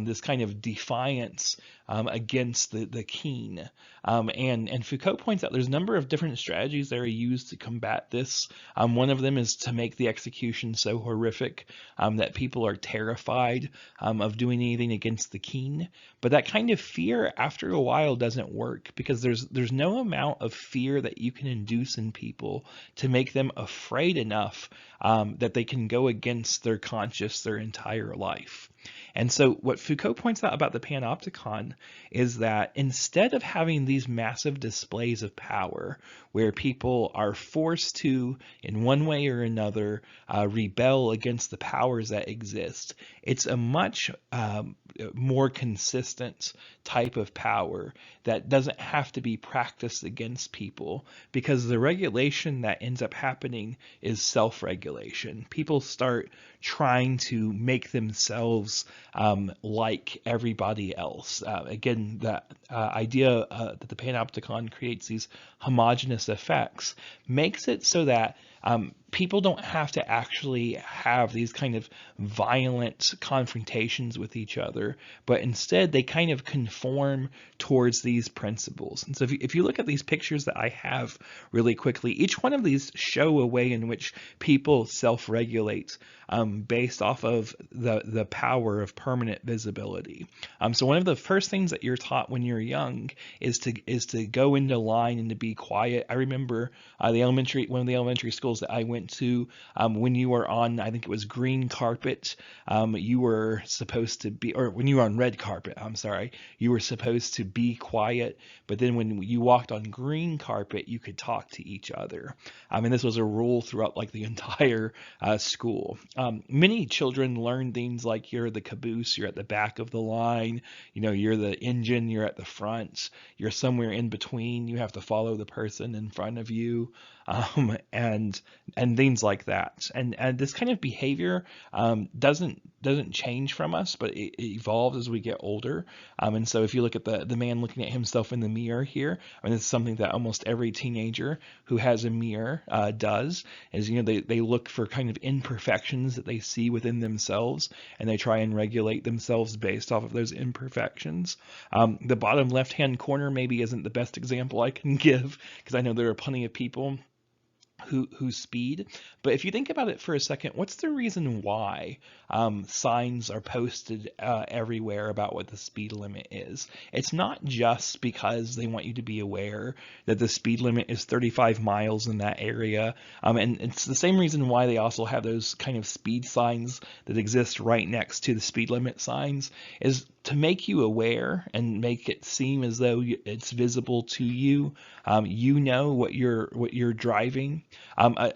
this kind of defiance against the king. And Foucault points out there's a number of different strategies that are used to combat this. One of them is to make the execution so horrific that people are terrified of doing anything against the king. But that kind of fear after a while doesn't work, because there's no amount of fear that you can induce in people to make them afraid enough that they can go against their conscience their entire life. And so what Foucault points out about the Panopticon is that instead of having these massive displays of power where people are forced to, in one way or another, rebel against the powers that exist, it's a much more consistent type of power that doesn't have to be practiced against people, because the regulation that ends up happening is self-regulation. People start trying to make themselves like everybody else. Again, that idea that the Panopticon creates these homogeneous effects makes it so that people don't have to actually have these kind of violent confrontations with each other, but instead they kind of conform towards these principles. And so if you look at these pictures that I have really quickly, each one of these show a way in which people self-regulate based off of the power of permanent visibility. So one of the first things that you're taught when you're young is to go into line and to be quiet. I remember one of the elementary schools that I went to, when you were on, I think it was green carpet, you were supposed to be, or when you were on red carpet, I'm sorry, you were supposed to be quiet. But then when you walked on green carpet, you could talk to each other. And this was a rule throughout like the entire school. Many children learn things like you're the caboose, you're at the back of the line, you're the engine, you're at the front, you're somewhere in between, you have to follow the person in front of you, and things like that. And this kind of behavior doesn't change from us, but it evolves as we get older. And so if you look at the man looking at himself in the mirror here, this is something that almost every teenager who has a mirror does, is they look for kind of imperfections that they see within themselves, and they try and regulate themselves based off of those imperfections. The bottom left-hand corner maybe isn't the best example I can give, because I know there are plenty of people who speed. But if you think about it for a second, what's the reason why signs are posted everywhere about what the speed limit is? It's not just because they want you to be aware that the speed limit is 35 miles in that area. And it's the same reason why they also have those kind of speed signs that exist right next to the speed limit signs, is to make you aware and make it seem as though it's visible to you. You know what you're driving. A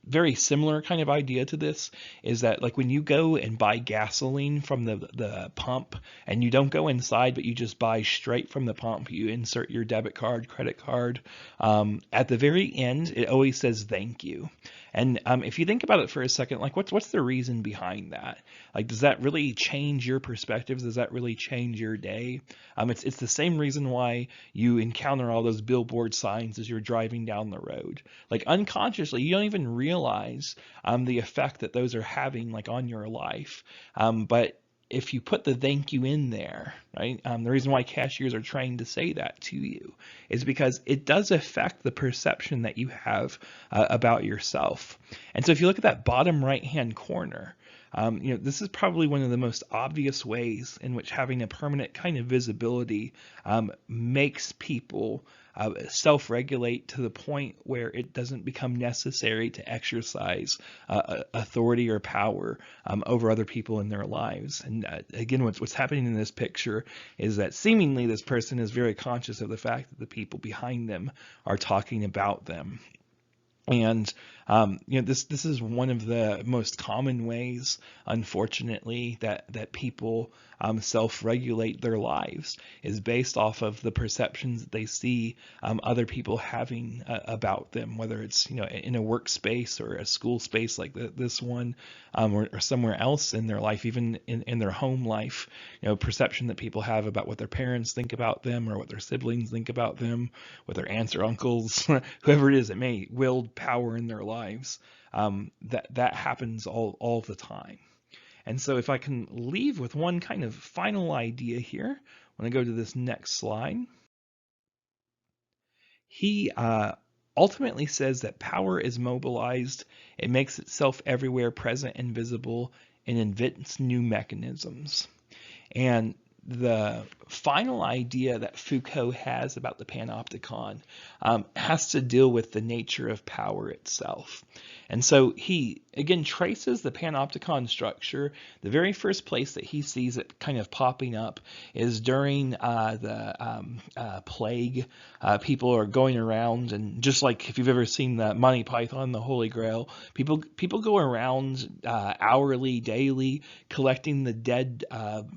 very similar kind of idea to this is that, like, when you go and buy gasoline from the pump, and you don't go inside but you just buy straight from the pump, you insert your debit card, credit card, at the very end it always says thank you. And if you think about it for a second, like, what's the reason behind that? Like, does that really change your perspectives? Does that really change your day? It's the same reason why you encounter all those billboard signs as you're driving down the road. Like, unconsciously, you don't even realize the effect that those are having, like, on your life. But if you put the thank you in there, right? The reason why cashiers are trained to say that to you is because it does affect the perception that you have about yourself. And so if you look at that bottom right-hand corner, this is probably one of the most obvious ways in which having a permanent kind of visibility makes people self-regulate to the point where it doesn't become necessary to exercise authority or power over other people in their lives. And again, what's happening in this picture is that seemingly this person is very conscious of the fact that the people behind them are talking about them. And this is one of the most common ways, unfortunately, that people self-regulate their lives, is based off of the perceptions that they see other people having about them, whether it's in a workspace or a school space like this one, or somewhere else in their life, even in their home life. Perception that people have about what their parents think about them, or what their siblings think about them, what their aunts or uncles, whoever it is that may wield power in their lives. That happens all the time. And so if I can leave with one kind of final idea here, when I go to this next slide, he ultimately says that power is mobilized, it makes itself everywhere present and visible, and invents new mechanisms. And the final idea that Foucault has about the Panopticon has to deal with the nature of power itself. And so he, again, traces the Panopticon structure. The very first place that he sees it kind of popping up is during the plague. People are going around, and just like if you've ever seen the Monty Python, the Holy Grail, people go around hourly, daily, collecting the dead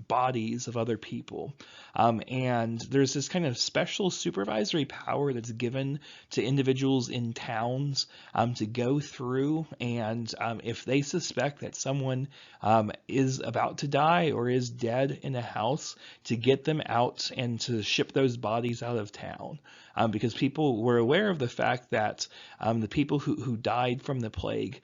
bodies of other people. And there's this kind of special supervisory power that's given to individuals in towns to go through, and if they suspect that someone is about to die or is dead in a house, to get them out and to ship those bodies out of town. because people were aware of the fact that the people who died from the plague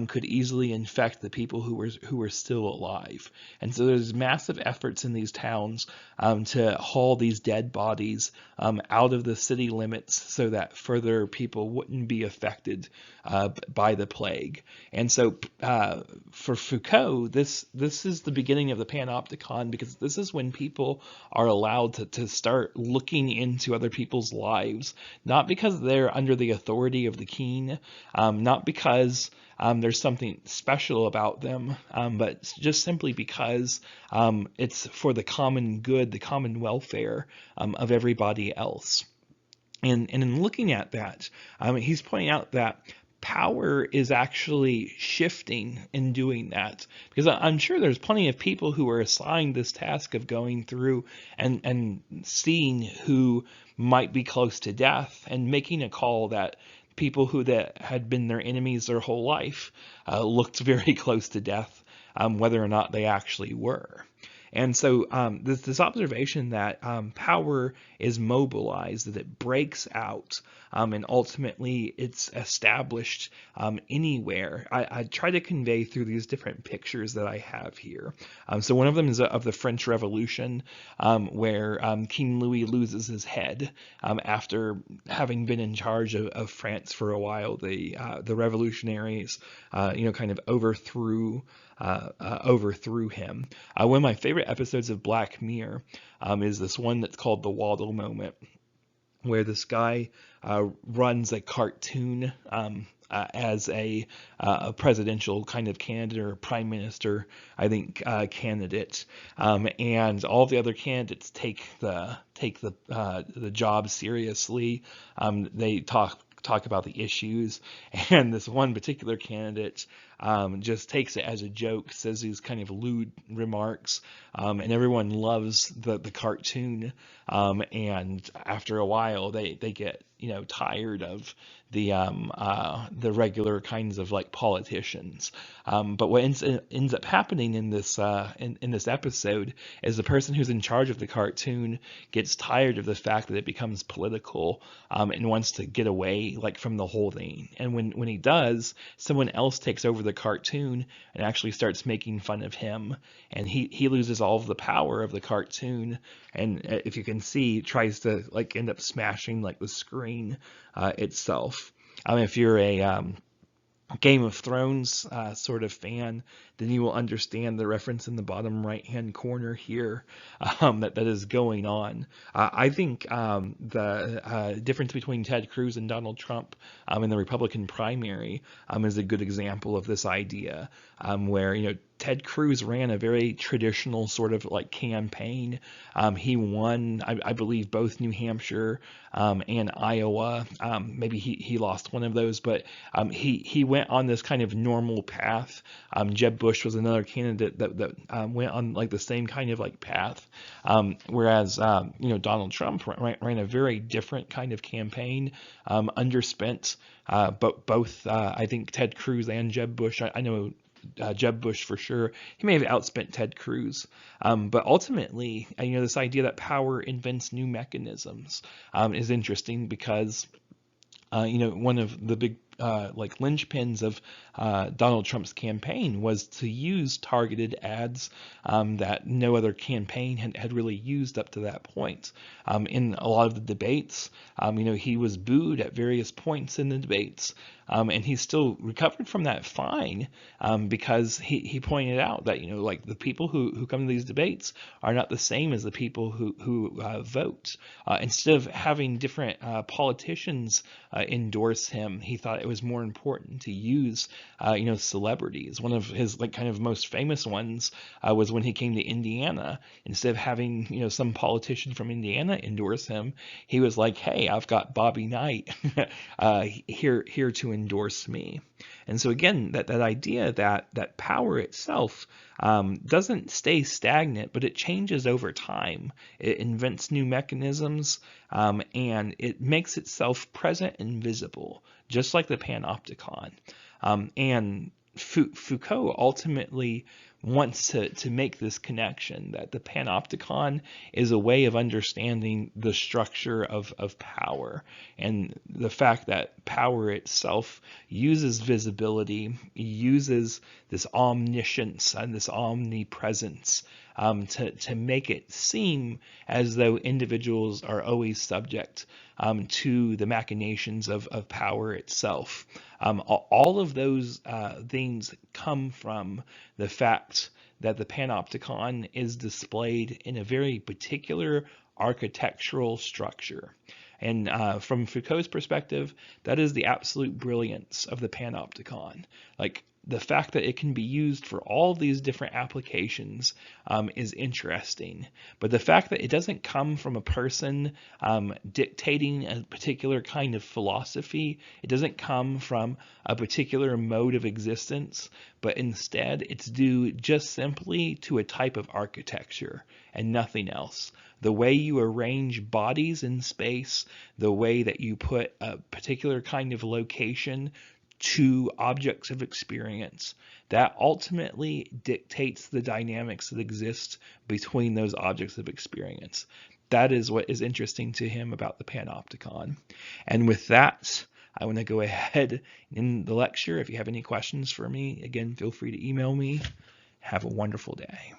could easily infect the people who were still alive. And so there's massive efforts in these towns to haul these dead bodies out of the city limits so that further people wouldn't be affected by the plague. And so for Foucault, this is the beginning of the Panopticon, because this is when people are allowed to start looking into other people's lives, not because they're under the authority of the king, not because there's something special about them, but just simply because it's for the common good, the common welfare of everybody else. And in looking at that, he's pointing out that power is actually shifting in doing that, because I'm sure there's plenty of people who are assigned this task of going through and seeing who might be close to death and making a call that people that had been their enemies their whole life looked very close to death, whether or not they actually were. And so this observation that power is mobilized, that it breaks out, and ultimately it's established anywhere, I try to convey through these different pictures that I have here. So one of them is of the French Revolution, where King Louis loses his head after having been in charge of France for a while. The revolutionaries, kind of overthrew him. One of my favorite episodes of Black Mirror is this one that's called The Waddle Moment, where this guy runs a cartoon as a presidential kind of candidate, or prime minister, I think, candidate, and all the other candidates take the job seriously. They talk about the issues, and this one particular candidate just takes it as a joke, says these kind of lewd remarks, and everyone loves the cartoon, and after a while they get tired of the regular kinds of like politicians. But what ends up happening in this episode is the person who's in charge of the cartoon gets tired of the fact that it becomes political, and wants to get away like from the whole thing. And when he does, someone else takes over the cartoon and actually starts making fun of him, and he loses all of the power of the cartoon, and if you can see, tries to like end up smashing like the screen itself. If you're a Game of Thrones sort of fan, then you will understand the reference in the bottom right hand corner here that is going on. I think the difference between Ted Cruz and Donald Trump in the Republican primary is a good example of this idea, where Ted Cruz ran a very traditional sort of like campaign. He won, I believe, both New Hampshire and Iowa. Maybe he lost one of those, but he went on this kind of normal path. Jeb Bush was another candidate that went on like the same kind of like path, whereas Donald Trump ran a very different kind of campaign, underspent. But both I think Ted Cruz and Jeb Bush. I know Jeb Bush for sure. He may have outspent Ted Cruz, but ultimately, this idea that power invents new mechanisms is interesting, because one of the big like linchpins of Donald Trump's campaign was to use targeted ads that no other campaign had really used up to that point. In a lot of the debates, he was booed at various points in the debates, and he still recovered from that fine, because he pointed out that like the people who come to these debates are not the same as the people who vote. Instead of having different politicians endorse him, he thought it was more important to use celebrities. One of his like kind of most famous ones was when he came to Indiana. Instead of having some politician from Indiana endorse him, he was like, hey, I've got Bobby Knight here to endorse me. And so again, that idea that power itself doesn't stay stagnant, but it changes over time. It invents new mechanisms, and it makes itself present and visible, just like the Panopticon. And Foucault ultimately wants to make this connection that the Panopticon is a way of understanding the structure of power, and the fact that power itself uses visibility, uses this omniscience and this omnipresence to make it seem as though individuals are always subject to the machinations of power itself. All of those things come from the fact that the Panopticon is displayed in a very particular architectural structure. And from Foucault's perspective, that is the absolute brilliance of the Panopticon. Like, the fact that it can be used for all these different applications is interesting. But the fact that it doesn't come from a person dictating a particular kind of philosophy, it doesn't come from a particular mode of existence, but instead it's due just simply to a type of architecture and nothing else. The way you arrange bodies in space, the way that you put a particular kind of location to objects of experience, that ultimately dictates the dynamics that exist between those objects of experience. That is what is interesting to him about the Panopticon. And with that, I want to go ahead in the lecture. If you have any questions for me, again, feel free to email me. Have a wonderful day.